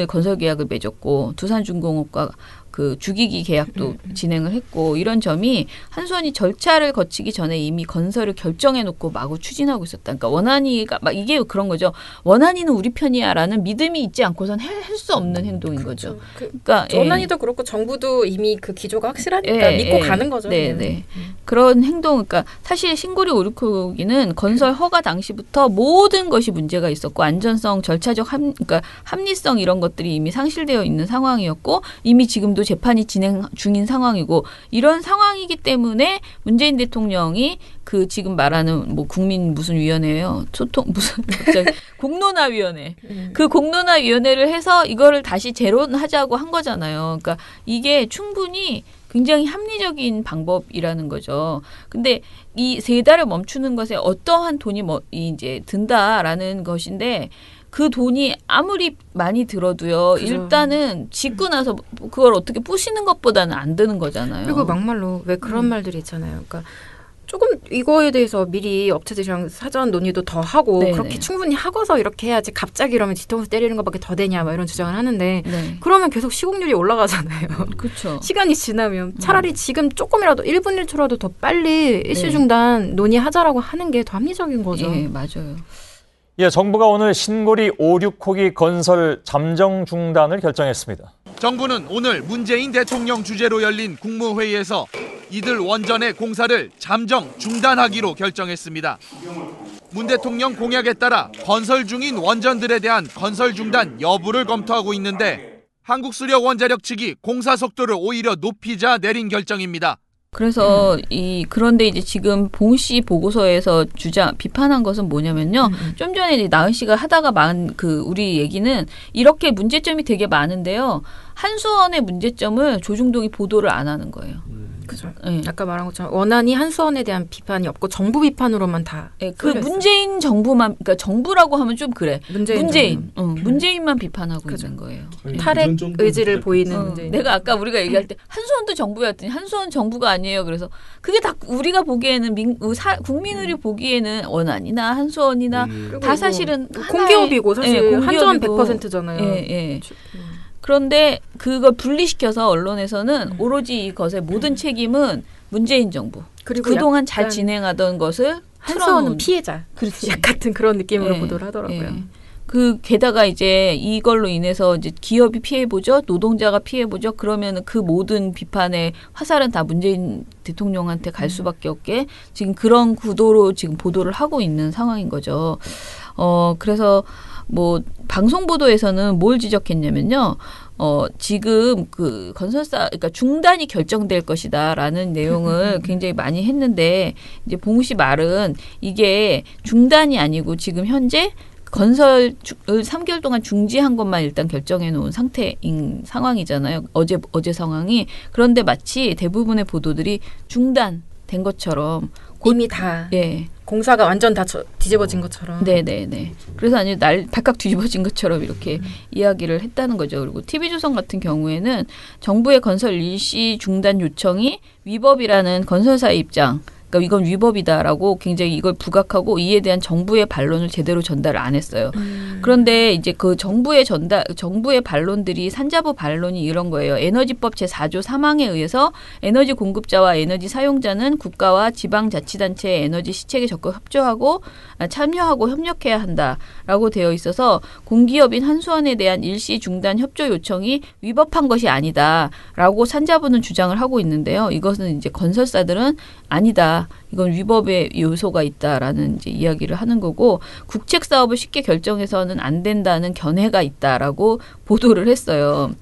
Speaker 2: 건설 계약을 맺었고 두산중공업과 그 주기기 계약도 진행을 했고 이런 점이 한수원이 절차를 거치기 전에 이미 건설을 결정해놓고 마구 추진하고 있었다. 그러니까 원안이가 막 이게 그런 거죠. 원안이는 우리 편이야라는 믿음이 있지 않고선 할 수 없는 행동인 거죠.
Speaker 3: 그러니까 원안이도 그렇고 정부도 이미 그 기조가 확실하니까 믿고 가는 거죠.
Speaker 2: 네. 그런 행동, 그러니까 사실 신고리 오리코기는 건설 허가 당시부터 모든 것이 문제가 있었고 안전성, 절차적 그러니까 합리성 이런 것들이 이미 상실되어 있는 상황이었고 이미 지금도 재판이 진행 중인 상황이고 이런 상황이기 때문에 문재인 대통령이 그 지금 말하는 뭐 국민 무슨 위원회예요? 갑자기 공론화위원회. 그 공론화위원회를 해서 이거를 다시 재론하자고 한 거잖아요. 그러니까 이게 충분히 굉장히 합리적인 방법이라는 거죠. 근데 이 3달을 멈추는 것에 어떠한 돈이 이제 든다라는 것인데 그 돈이 아무리 많이 들어도요. 그죠. 일단은 짓고 나서 그걸 어떻게 부시는 것보다는 안 드는 거잖아요.
Speaker 3: 그리고 막말로 왜 그런 말들이 있잖아요. 그러니까 조금 이거에 대해서 미리 업체들이랑 사전 논의도 더 하고
Speaker 2: 네네.
Speaker 3: 그렇게 충분히 하고서 이렇게 해야지 갑자기 이러면 뒤통수 때리는 것밖에 더 되냐 막 이런 주장을 하는데
Speaker 2: 네.
Speaker 3: 그러면 계속 시공률이 올라가잖아요.
Speaker 2: 그렇죠.
Speaker 3: 시간이 지나면 차라리 지금 조금이라도 1분 1초라도 더 빨리 일시 중단 논의하자라고 하는 게 더 합리적인 거죠.
Speaker 2: 예, 맞아요.
Speaker 12: 예, 정부가 오늘 신고리 5, 6호기 건설 잠정 중단을 결정했습니다.
Speaker 13: 정부는 오늘 문재인 대통령 주재로 열린 국무회의에서 이들 원전의 공사를 잠정 중단하기로 결정했습니다. 문 대통령 공약에 따라 건설 중인 원전들에 대한 건설 중단 여부를 검토하고 있는데 한국수력원자력 측이 공사 속도를 오히려 높이자 내린 결정입니다.
Speaker 2: 그래서 그런데 이제 지금 봉 씨 보고서에서 비판한 것은 뭐냐면요. 좀 전에 이제 나은 씨가 하다가 우리 얘기는 이렇게 문제점이 되게 많은데요. 한수원의 문제점을 조중동이 보도를 안 하는 거예요.
Speaker 3: 그죠.
Speaker 2: 네.
Speaker 3: 아까 말한 것처럼 원안이 한수원에 대한 비판이 없고 정부 비판으로만 다.
Speaker 2: 네, 그 문재인 정부만, 그러니까 정부라고 하면 좀 그래. 문재인만 비판하고
Speaker 3: 그죠.
Speaker 2: 있는 거예요.
Speaker 3: 탈핵 의지를 보이는 문재인.
Speaker 2: 내가 아까 우리가 얘기할 때 한수원도 정부였더니 한수원 정부가 아니에요. 그래서 그게 다 우리가 보기에는 국민들이 보기에는 원안이나 한수원이나 다 사실은
Speaker 3: 공기업이고 사실 한수원
Speaker 2: 공기업이고.
Speaker 3: 100%잖아요.
Speaker 2: 예. 그런데 그걸 분리시켜서 언론에서는 오로지 이것의 모든 책임은 문재인 정부.
Speaker 3: 그리고
Speaker 2: 그동안 잘 진행하던 것을
Speaker 3: 한수원은 피해자.
Speaker 2: 그렇지.
Speaker 3: 같은 그런 느낌으로 보도를 하더라고요.
Speaker 2: 게다가 이제 이걸로 인해서 이제 기업이 피해보죠. 노동자가 피해보죠. 그러면 그 모든 비판의 화살은 다 문재인 대통령한테 갈 수밖에 없게 지금 그런 구도로 지금 보도를 하고 있는 상황인 거죠. 그래서 방송 보도에서는 뭘 지적했냐면요. 지금 그 건설사, 그러니까 중단이 결정될 것이다라는 내용을 굉장히 많이 했는데, 이제 봉 씨 말은 이게 중단이 아니고 지금 현재 건설을 3개월 동안 중지한 것만 일단 결정해 놓은 상태인 상황이잖아요. 어제 상황이. 그런데 마치 대부분의 보도들이 중단된 것처럼
Speaker 3: 이미 다 공사가 완전 다 뒤집어진 것처럼.
Speaker 2: 네네네. 그래서 아니 발칵 뒤집어진 것처럼 이렇게 이야기를 했다는 거죠. 그리고 TV조선 같은 경우에는 정부의 건설 일시 중단 요청이 위법이라는 건설사의 입장. 그러니까 이건 위법이다라고 굉장히 이걸 부각하고 이에 대한 정부의 반론을 제대로 전달을 안 했어요. 그런데 이제 그 정부의 반론들이 산자부 반론이 이런 거예요. 에너지법 제4조 3항에 의해서 에너지 공급자와 에너지 사용자는 국가와 지방자치단체의 에너지 시책에 적극 참여하고 협력해야 한다라고 되어 있어서 공기업인 한수원에 대한 일시 중단 협조 요청이 위법한 것이 아니다라고 산자부는 주장을 하고 있는데요. 이것은 이제 건설사들은 아니다. 이건 위법의 요소가 있다라는 이제 이야기를 하는 거고 국책 사업을 쉽게 결정해서는 안 된다는 견해가 있다라고 보도를 했어요.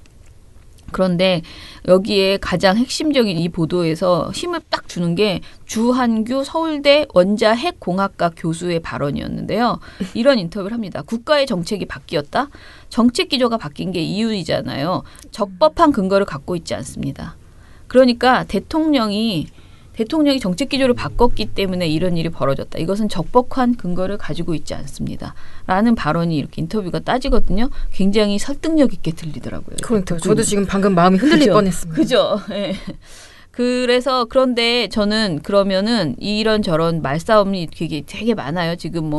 Speaker 2: 그런데 여기에 가장 핵심적인 이 보도에서 힘을 딱 주는 게 주한규 서울대 원자핵공학과 교수의 발언이었는데요. 이런 인터뷰를 합니다. 국가의 정책이 바뀌었다? 정책 기조가 바뀐 게 이유이잖아요. 적법한 근거를 갖고 있지 않습니다. 그러니까 대통령이 정책 기조를 바꿨기 때문에 이런 일이 벌어졌다. 이것은 적법한 근거를 가지고 있지 않습니다. 라는 발언이 이렇게 인터뷰가 따지거든요. 굉장히 설득력 있게 들리더라고요.
Speaker 3: 그러니까 저도 지금 방금 마음이 흔들릴 뻔했습니다.
Speaker 2: 그죠? 네. 그런데 저는 그러면은 이런저런 말싸움이 되게 많아요. 지금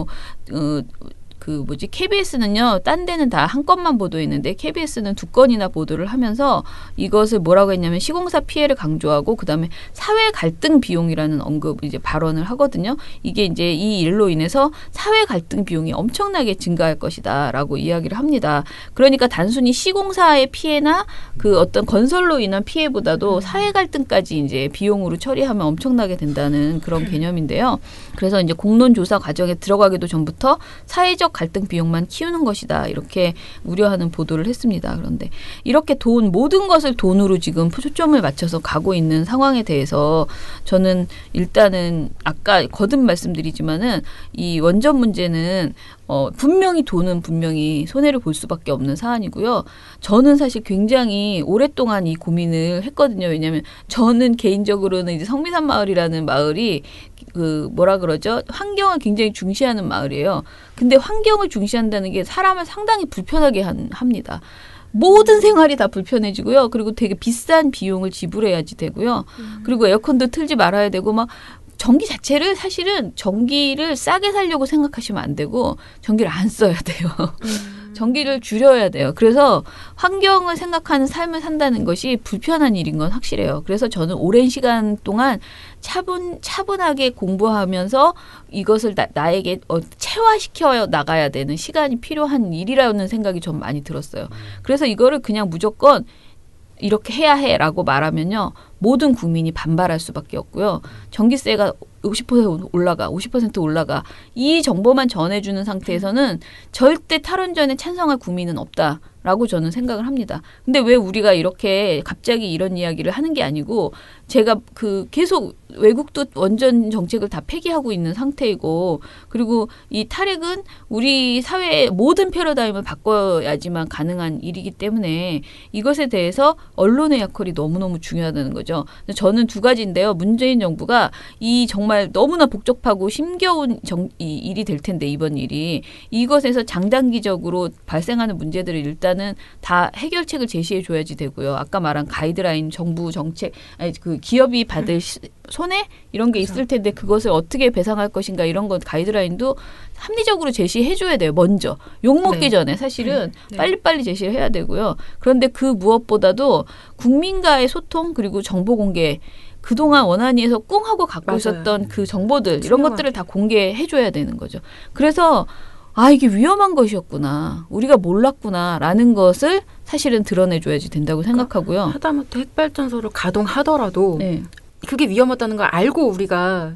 Speaker 2: KBS는요, 딴 데는 다 한 건만 보도했는데, KBS는 2건이나 보도를 하면서 이것을 뭐라고 했냐면, 시공사 피해를 강조하고, 그 다음에 사회 갈등 비용이라는 발언을 하거든요. 이게 이제 이 일로 인해서 사회 갈등 비용이 엄청나게 증가할 것이다, 라고 이야기를 합니다. 그러니까 단순히 시공사의 피해나 그 어떤 건설로 인한 피해보다도 사회 갈등까지 이제 비용으로 처리하면 엄청나게 된다는 그런 개념인데요. 그래서 이제 공론조사 과정에 들어가기도 전부터 사회적 갈등 비용만 키우는 것이다. 이렇게 우려하는 보도를 했습니다. 그런데 이렇게 모든 것을 돈으로 지금 초점을 맞춰서 가고 있는 상황에 대해서 저는 일단은 아까 거듭 말씀드리지만은 이 원전 문제는 분명히 돈은 분명히 손해를 볼 수밖에 없는 사안이고요. 저는 사실 굉장히 오랫동안 이 고민을 했거든요. 왜냐하면 저는 개인적으로는 이제 성미산 마을이라는 마을이 환경을 굉장히 중시하는 마을이에요. 근데 환경을 중시한다는 게 사람을 상당히 불편하게 합니다. 모든 생활이 다 불편해지고요. 그리고 되게 비싼 비용을 지불해야지 되고요. 그리고 에어컨도 틀지 말아야 되고 전기 자체를 사실은 전기를 싸게 살려고 생각하시면 안 되고 전기를 안 써야 돼요. 전기를 줄여야 돼요. 그래서 환경을 생각하는 삶을 산다는 것이 불편한 일인 건 확실해요. 그래서 저는 오랜 시간 동안 차분하게 공부하면서 이것을 나에게 체화시켜 나가야 되는 시간이 필요한 일이라는 생각이 좀 많이 들었어요. 그래서 이거를 그냥 무조건 이렇게 해야 해라고 말하면요. 모든 국민이 반발할 수밖에 없고요. 전기세가 50% 올라가. 이 정보만 전해주는 상태에서는 절대 탈원전에 찬성할 국민은 없다라고 저는 생각을 합니다. 근데 왜 우리가 이렇게 갑자기 이런 이야기를 하는 게 아니고 제가 계속 외국도 원전 정책을 다 폐기하고 있는 상태이고 그리고 이 탈핵은 우리 사회의 모든 패러다임을 바꿔야지만 가능한 일이기 때문에 이것에 대해서 언론의 역할이 너무너무 중요하다는 거죠. 저는 두 가지인데요. 문재인 정부가 이 정말 너무나 복잡하고 힘겨운 일이 될 텐데 이번 일이 이것에서 장단기적으로 발생하는 문제들을 일단은 다 해결책을 제시해 줘야지 되고요. 아까 말한 가이드라인 정부 정책 기업이 받을 손해 이런 게 있을 텐데 그것을 어떻게 배상할 것인가 이런 것 가이드라인도 합리적으로 제시해 줘야 돼요. 먼저 욕먹기 전에 사실은 빨리빨리 제시를 해야 되고요. 그런데 그 무엇보다도 국민과의 소통 그리고 정보 공개 그동안 원안위에서 꿍 하고 갖고 있었던 그 정보들 이런 것들을 다 공개해 줘야 되는 거죠. 그래서 이게 위험한 것이었구나. 우리가 몰랐구나라는 것을 사실은 드러내줘야지 된다고 생각하고요.
Speaker 3: 하다못해 핵발전소를 가동하더라도 그게 위험하다는 걸 우리가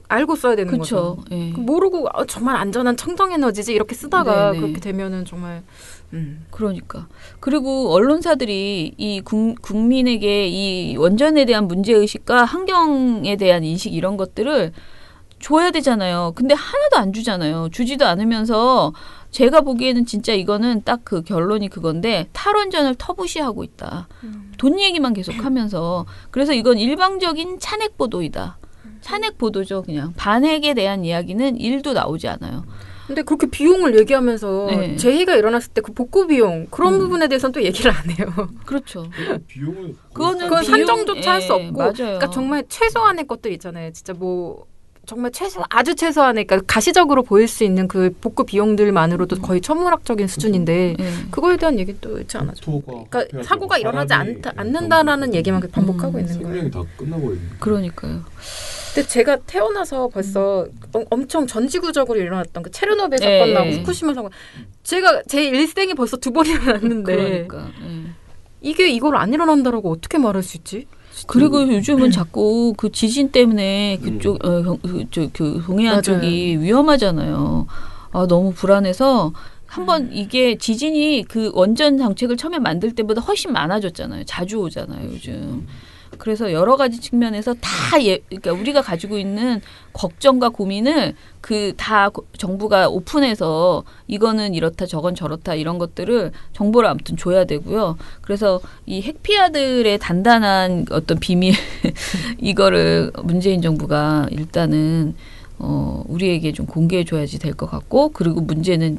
Speaker 3: 알고 써야 되는 거죠.
Speaker 2: 예.
Speaker 3: 모르고 정말 안전한 청정에너지지 이렇게 쓰다가 그렇게 되면은 정말
Speaker 2: 그러니까. 그리고 언론사들이 이 국민에게 이 원전에 대한 문제의식과 환경에 대한 인식 이런 것들을 줘야 되잖아요. 근데 하나도 안 주잖아요. 주지도 않으면서 제가 보기에는 진짜 이거는 딱 그 결론이 그건데 탈원전을 터부시하고 있다. 돈 얘기만 계속하면서 그래서 이건 일방적인 찬핵 보도이다. 찬핵 보도죠. 그냥 반핵에 대한 이야기는 1도 나오지 않아요.
Speaker 3: 근데 그렇게 비용을 얘기하면서 재해가 일어났을 때 그 복구 비용 그런 부분에 대해서는 또 얘기를 안 해요.
Speaker 2: 그렇죠.
Speaker 4: 비용을
Speaker 3: 그건 산정조차 할 수 없고
Speaker 2: 맞아요.
Speaker 3: 그러니까 정말 최소한의 것들 있잖아요. 진짜 정말 아주 최소한의 그러니까 가시적으로 보일 수 있는 그 복구 비용들만으로도 거의 천문학적인 수준인데 그거에 대한 얘기 또 있지 않아죠. 그러니까 사고가 일어나지 않는다라는 얘기만 반복하고 있는 거예요.
Speaker 4: 생명이 다 끝나버리네.
Speaker 2: 그러니까요.
Speaker 3: 근데 제가 태어나서 벌써 엄청 전지구적으로 일어났던 그 체르노빌 사건하고 후쿠시마 사건 제가 제 일생에 벌써 2번 일어났는데 이게 이걸 안 일어난다라고 어떻게 말할 수 있지?
Speaker 2: 그리고 요즘은 자꾸 그 지진 때문에 그쪽 그 동해안 쪽이 위험하잖아요. 너무 불안해서 한번 이게 지진이 그 원전 정책을 처음에 만들 때보다 훨씬 많아졌잖아요. 자주 오잖아요, 요즘. 그래서 여러 가지 측면에서 다 그러니까 우리가 가지고 있는 걱정과 고민을 다 정부가 오픈해서 이거는 이렇다 저건 저렇다 이런 것들을 정보를 아무튼 줘야 되고요. 그래서 이 핵피아들의 단단한 어떤 비밀 이거를 문재인 정부가 일단은 우리에게 좀 공개해 줘야지 될 것 같고 그리고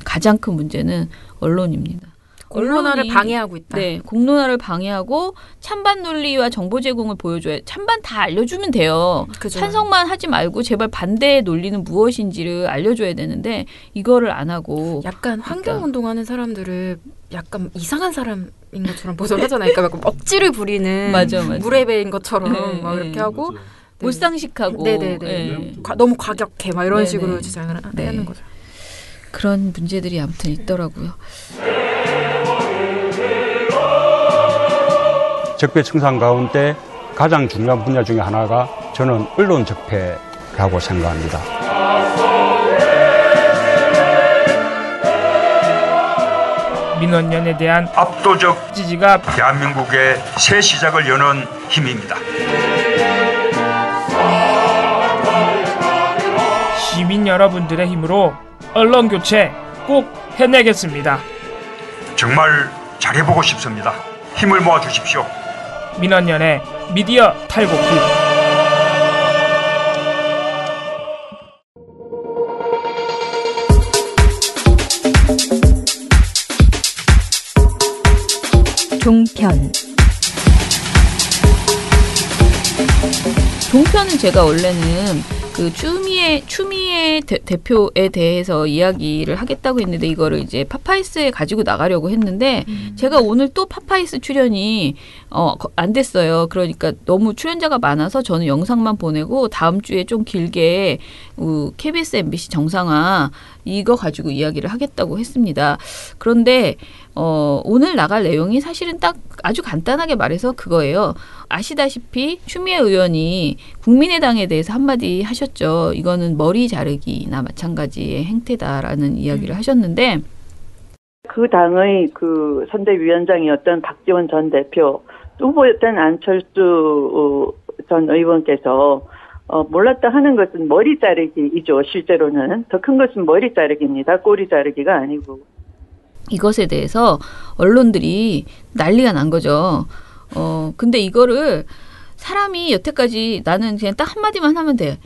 Speaker 2: 가장 큰 문제는 언론입니다.
Speaker 3: 공론화를 방해하고 있다.
Speaker 2: 네, 공론화를 방해하고 찬반 논리와 정보 제공을 보여줘야 찬반 다 알려주면 돼요.
Speaker 3: 그죠.
Speaker 2: 찬성만 하지 말고 제발 반대의 논리는 무엇인지를 알려줘야 되는데 이거를 안 하고
Speaker 3: 약간 환경운동하는 사람들을 약간 이상한 사람인 것처럼 보도를 하잖아요. 그러니까 막 억지를 부리는
Speaker 2: 맞아.
Speaker 3: 무례배인 것처럼 막 이렇게 하고
Speaker 2: 몰상식하고
Speaker 3: 너무 과격해 막 이런 식으로 주장을 하는 거죠.
Speaker 2: 그런 문제들이 아무튼 있더라고요.
Speaker 14: 적폐 청산 가운데 가장 중요한 분야 중에 하나가 저는 언론 적폐라고 생각합니다.
Speaker 15: 민원연에 대한
Speaker 16: 압도적
Speaker 15: 지지가
Speaker 16: 대한민국의 새 시작을 여는 힘입니다.
Speaker 15: 시민 여러분들의 힘으로 언론 교체 꼭 해내겠습니다.
Speaker 16: 정말 잘해보고 싶습니다. 힘을 모아 주십시오.
Speaker 15: 민원연의 미디어 탈곡기.
Speaker 1: 종편.
Speaker 2: 종편은 제가 원래는 그 추미애 대표에 대해서 이야기를 하겠다고 했는데 이거를 이제 파파이스에 가지고 나가려고 했는데 제가 오늘 또 파파이스 출연이 안 됐어요. 그러니까 너무 출연자가 많아서 저는 영상만 보내고 다음 주에 좀 길게 KBS, MBC 정상화 이거 가지고 이야기를 하겠다고 했습니다. 그런데 오늘 나갈 내용이 사실은 딱 아주 간단하게 말해서 그거예요. 아시다시피 추미애 의원이 국민의당에 대해서 한마디 하셨죠. 이거는 머리 자르기나 마찬가지의 행태다라는 이야기를 하셨는데
Speaker 17: 그 당의 그 선대위원장이었던 박지원 전 대표, 후보였던 안철수 전 의원께서 몰랐다 하는 것은 머리 자르기이죠. 실제로는 더 큰 것은 머리 자르기입니다. 꼬리 자르기가 아니고.
Speaker 2: 이것에 대해서 언론들이 난리가 난 거죠. 근데 이거를 사람이 여태까지 나는 그냥 딱 한마디만 하면 돼.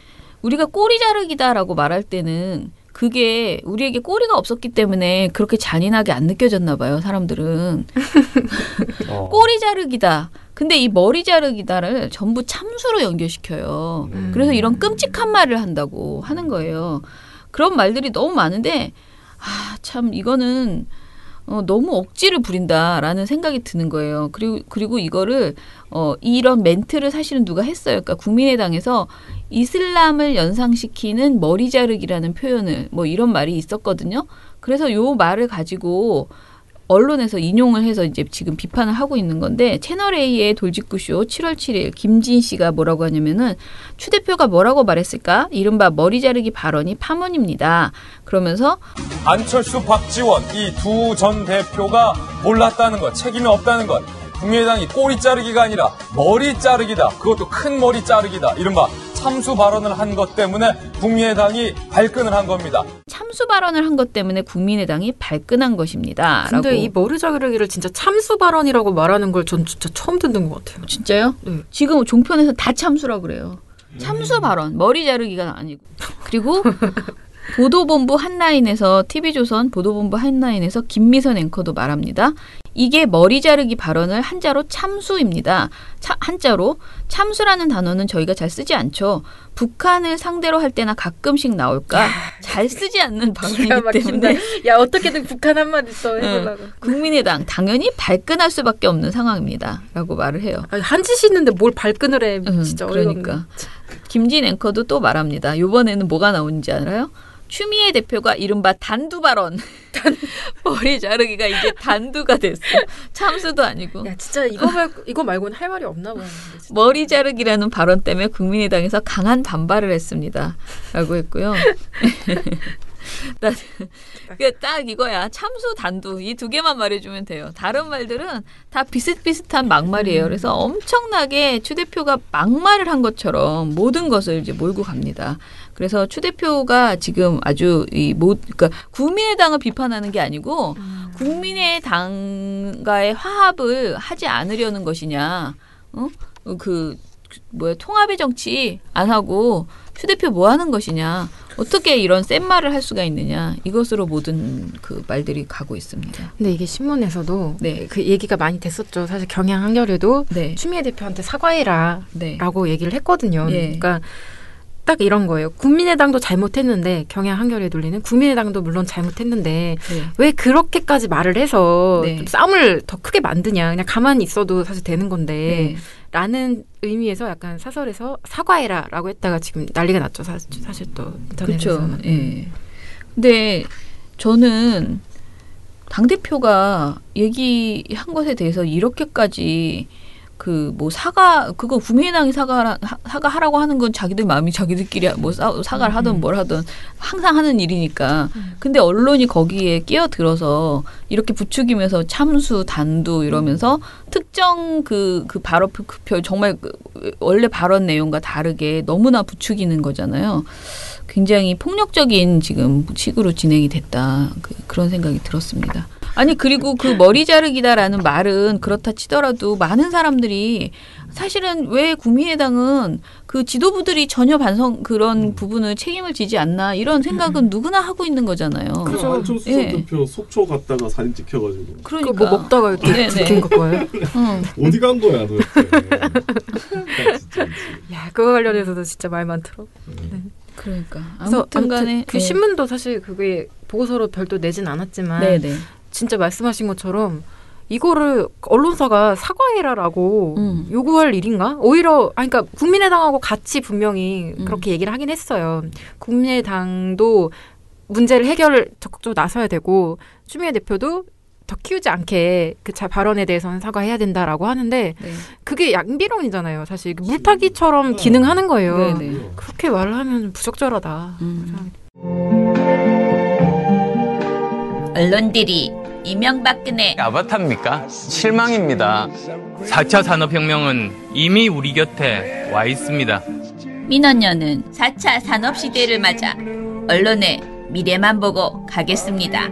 Speaker 2: 우리가 꼬리 자르기다라고 말할 때는 그게 우리에게 꼬리가 없었기 때문에 그렇게 잔인하게 안 느껴졌나 봐요. 사람들은. 꼬리 자르기다. 근데 이 머리 자르기다를 전부 참수로 연결시켜요. 그래서 이런 끔찍한 말을 한다고 하는 거예요. 그런 말들이 너무 많은데 참 이거는 너무 억지를 부린다라는 생각이 드는 거예요. 그리고 이거를 이런 멘트를 사실은 누가 했어요. 그러니까 국민의당에서 이슬람을 연상시키는 머리 자르기라는 표현을 뭐 이런 말이 있었거든요. 그래서 요 말을 가지고 언론에서 인용을 해서 이제 지금 비판을 하고 있는 건데 채널A의 돌직구쇼 7월 7일 김진 씨가 뭐라고 하냐면은 추 대표가 뭐라고 말했을까? 이른바 머리 자르기 발언이 파문입니다. 그러면서
Speaker 18: 안철수, 박지원 이 두 전 대표가 몰랐다는 것, 책임이 없다는 것, 국민의당이 꼬리 자르기가 아니라 머리 자르기다. 그것도 큰 머리 자르기다. 이른바 참수 발언을 한 것 때문에 국민의당이 발끈을 한 겁니다.
Speaker 2: 참수 발언을 한 것 때문에 국민의당이 발끈한 것입니다.
Speaker 3: 근데 이 머리 자르기를 진짜 참수 발언이라고 말하는 걸 전 진짜 처음 듣는 것 같아요.
Speaker 2: 진짜요? 네. 지금 종편에서 다 참수라고 그래요. 참수 발언, 머리 자르기가 아니고. 그리고 보도본부 한라인에서 TV조선 보도본부 한라인에서 김미선 앵커도 말합니다. 이게 머리 자르기 발언을 한자로 참수입니다. 한자로 참수라는 단어는 저희가 잘 쓰지 않죠. 북한을 상대로 할 때나 가끔씩 나올까 잘 쓰지 않는 발언이기 때문에
Speaker 3: 야 어떻게든 북한 한마디 써 해보려고.
Speaker 2: 국민의당 당연히 발끈할 수밖에 없는 상황입니다. 라고 말을 해요.
Speaker 3: 한 짓이 있는데 뭘 발끈을 해. 진짜
Speaker 2: 그러니까. 김진 앵커도 또 말합니다. 이번에는 뭐가 나오는지 알아요? 추미애 대표가 이른바 단두 발언. 머리 자르기가 이제 단두가 됐어. 참수도 아니고.
Speaker 3: 야, 진짜 이거 말고는 할 말이 없나 보네.
Speaker 2: 머리 자르기라는 발언 때문에 국민의당에서 강한 반발을 했습니다. 라고 했고요. 딱 이거야. 참수, 단두 이 두 개만 말해주면 돼요. 다른 말들은 다 비슷비슷한 막말이에요. 그래서 엄청나게 추 대표가 막말을 한것처럼 모든 것을 이제 몰고 갑니다. 그래서 추 대표가 지금 아주 그러니까 국민의당을 비판하는 게 아니고 국민의당과의 화합을 하지 않으려는 것이냐, 통합의 정치 안 하고 추 대표 뭐 하는 것이냐, 어떻게 이런 센 말을 할 수가 있느냐, 이것으로 모든 그 말들이 가고 있습니다.
Speaker 3: 근데 이게 신문에서도 그 얘기가 많이 됐었죠. 사실 경향 한겨레도 추미애 대표한테 사과해라라고 얘기를 했거든요. 그러니까 딱 이런 거예요. 국민의당도 잘못했는데, 경향 한겨레에 돌리는 국민의당도 물론 잘못했는데 왜 그렇게까지 말을 해서 좀 싸움을 더 크게 만드냐, 그냥 가만히 있어도 사실 되는 건데 라는 의미에서 약간 사설에서 사과해라라고 했다가 지금 난리가 났죠. 사실 또 인터넷에서는.
Speaker 2: 그렇죠. 근데 저는 당대표가 얘기한 것에 대해서 이렇게까지 그거 국민의당이 사과하라고 하는 건 자기들 마음이 자기들끼리 뭐 사과를 하든 뭘 하든 항상 하는 일이니까. 근데 언론이 거기에 끼어들어서 이렇게 부추기면서 참수, 단두 이러면서 특정 발언 정말 원래 발언 내용과 다르게 너무나 부추기는 거잖아요. 굉장히 폭력적인 지금 식으로 진행이 됐다. 그런 생각이 들었습니다. 아니 그리고 그 머리 자르기다라는 말은 그렇다 치더라도 많은 사람들이 사실은 왜 국민의당은 그 지도부들이 전혀 그런 부분을 책임을 지지 않나 이런 생각은 누구나 하고 있는 거잖아요.
Speaker 4: 그렇죠. 안철수 대표 속초 갔다가 사진 찍혀가지고.
Speaker 2: 그러니까
Speaker 3: 뭐 먹다가 이렇게 찍힌 거예요.
Speaker 4: 어디 간 거야 도대체.
Speaker 3: 야 그거 관련해서도 진짜 말 많더라고.
Speaker 2: 그러니까
Speaker 3: 그래서
Speaker 2: 아무튼간에
Speaker 3: 그 신문도 사실 그게 보고서로 별도 내진 않았지만
Speaker 2: 네네.
Speaker 3: 진짜 말씀하신 것처럼 이거를 언론사가 사과해라라고 요구할 일인가? 오히려 그러니까 국민의당하고 같이 분명히 그렇게 얘기를 하긴 했어요. 국민의당도 문제를 해결을 적극적으로 나서야 되고 추미애 대표도 더 키우지 않게 그 발언에 대해서는 사과해야 된다라고 하는데
Speaker 2: 네.
Speaker 3: 그게 양비론이잖아요. 사실 물타기처럼 기능하는 거예요.
Speaker 2: 네네.
Speaker 3: 그렇게 말을 하면 부적절하다.
Speaker 19: 언론들이 이명박근혜
Speaker 20: 아바타입니까? 실망입니다. 4차 산업혁명은 이미 우리 곁에 와 있습니다.
Speaker 19: 민원연은 4차 산업시대를 맞아 언론의 미래만 보고 가겠습니다.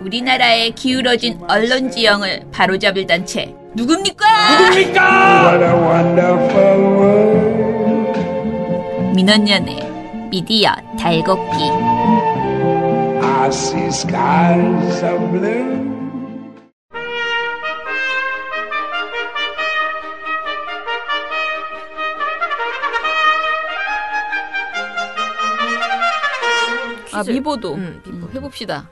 Speaker 19: 우리나라의 기울어진 언론 지형을 바로잡을 단체 누굽니까? 민원연의 미디어 달곡기.
Speaker 6: I see skies of blue.
Speaker 2: 미보도 해봅시다.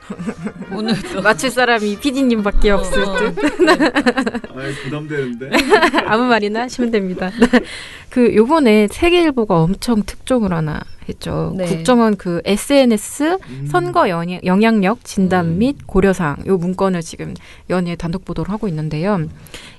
Speaker 2: 오늘도
Speaker 3: 맞출 사람이 PD님밖에 없을 듯.
Speaker 4: 부담되는데.
Speaker 3: 아무 말이나 하시면 됩니다. 그 요번에 세계일보가 엄청 특종을 하나 했죠.
Speaker 2: 네.
Speaker 3: 국정원 그 SNS 선거 영향력 진단 및 고려사항 요 문건을 지금 연예 단독 보도를 하고 있는데요.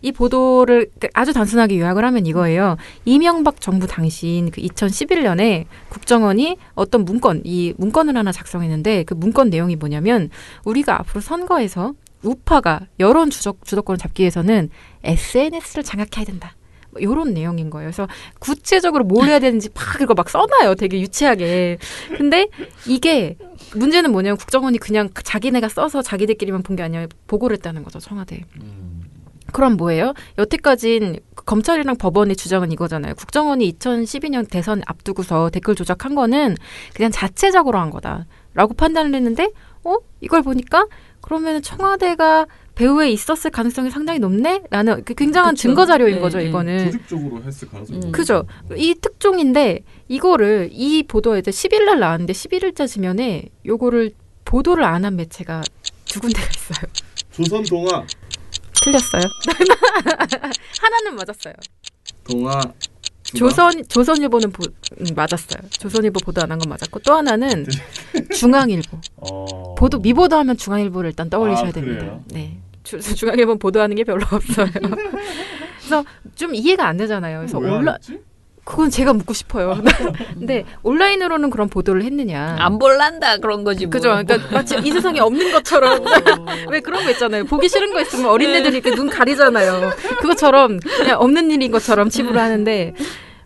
Speaker 3: 이 보도를 아주 단순하게 요약을 하면 이거예요. 이명박 정부 당시인 그 2011년에 국정원이 어떤 이 문건을 하나 작성했는데 그 문건 내용이 뭐냐면 우리가 앞으로 선거에서 우파가 여론 주도권을 잡기 위해서는 SNS를 장악해야 된다. 이런 내용인 거예요. 그래서 구체적으로 뭘 해야 되는지 이거 막 써놔요. 되게 유치하게. 근데 이게 문제는 뭐냐면 국정원이 그냥 자기네가 써서 자기들끼리만 본 게 아니라 보고를 했다는 거죠. 청와대에. 그럼 뭐예요? 여태까진 검찰이랑 법원의 주장은 이거잖아요. 국정원이 2012년 대선 앞두고서 댓글 조작한 거는 그냥 자체적으로 한 거다라고 판단을 했는데 이걸 보니까 그러면 청와대가 배후에 있었을 가능성이 상당히 높네? 라는 굉장한 증거 자료인 거죠, 이거는.
Speaker 4: 조직적으로 했을 가능성이
Speaker 3: 그죠. 이 특종인데 이거를 이 보도에 10일 날 나왔는데 11일자 지면에 요거를 보도를 안 한 매체가 두 군데가 있어요.
Speaker 4: 조선동아.
Speaker 3: 틀렸어요. 하나는 맞았어요.
Speaker 4: 동아.
Speaker 3: 조선일보는 맞았어요. 조선일보 보도 안 한 건 맞았고 또 하나는 중앙일보. 미보도 하면 중앙일보를 일단 떠올리셔야 됩니다. 네. 중앙일보 보도하는 게 별로 없어요. 그래서 좀 이해가 안 되잖아요. 그래서 그건 제가 묻고 싶어요. 근데 온라인으로는 그런 보도를 했느냐?
Speaker 2: 안 볼란다 그런 거지 뭐.
Speaker 3: 그죠. 그러니까 마치 이 세상에 없는 것처럼 왜 그런 거 있잖아요. 보기 싫은 거 있으면 어린애들이 이렇게 눈 가리잖아요. 그것처럼 그냥 없는 일인 것처럼 치부를 하는데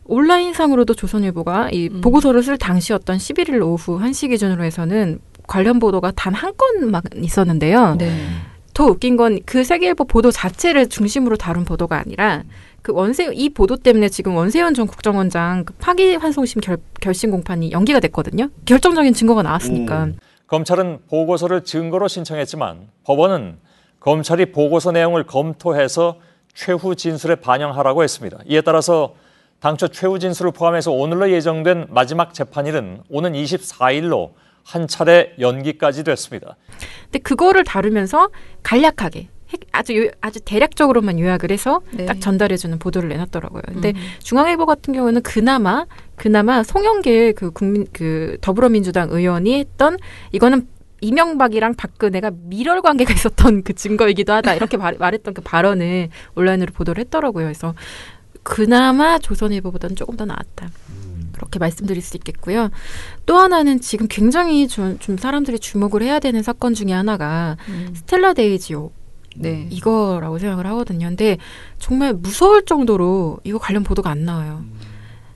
Speaker 3: 온라인상으로도 조선일보가 이 보고서를 쓸 당시였던 11일 오후 1시 기준으로 해서는 관련 보도가 단 한 건만 있었는데요.
Speaker 2: 네.
Speaker 3: 더 웃긴 건 그 세계일보 보도 자체를 중심으로 다룬 보도가 아니라 이 보도 때문에 지금 원세훈 전 국정원장 파기환송심 결심 공판이 연기가 됐거든요. 결정적인 증거가 나왔으니까.
Speaker 12: 검찰은 보고서를 증거로 신청했지만 법원은 검찰이 보고서 내용을 검토해서 최후 진술에 반영하라고 했습니다. 이에 따라서 당초 최후 진술을 포함해서 오늘로 예정된 마지막 재판일은 오는 24일로 한 차례 연기까지 됐습니다.
Speaker 3: 근데 그거를 다루면서 간략하게 아주 대략적으로만 요약을 해서 딱 전달해주는 보도를 내놨더라고요. 근데 중앙일보 같은 경우는 그나마 송영길 더불어민주당 의원이 했던 이거는 이명박이랑 박근혜가 밀월 관계가 있었던 그 증거이기도 하다 이렇게 말했던 그 발언을 온라인으로 보도를 했더라고요. 그래서 그나마 조선일보보다는 조금 더 나았다. 그렇게 말씀드릴 수 있겠고요. 또 하나는 지금 굉장히 좀 사람들이 주목을 해야 되는 사건 중에 하나가 스텔라 데이지호. 네. 이거라고 생각을 하거든요. 근데 정말 무서울 정도로 이거 관련 보도가 안 나와요.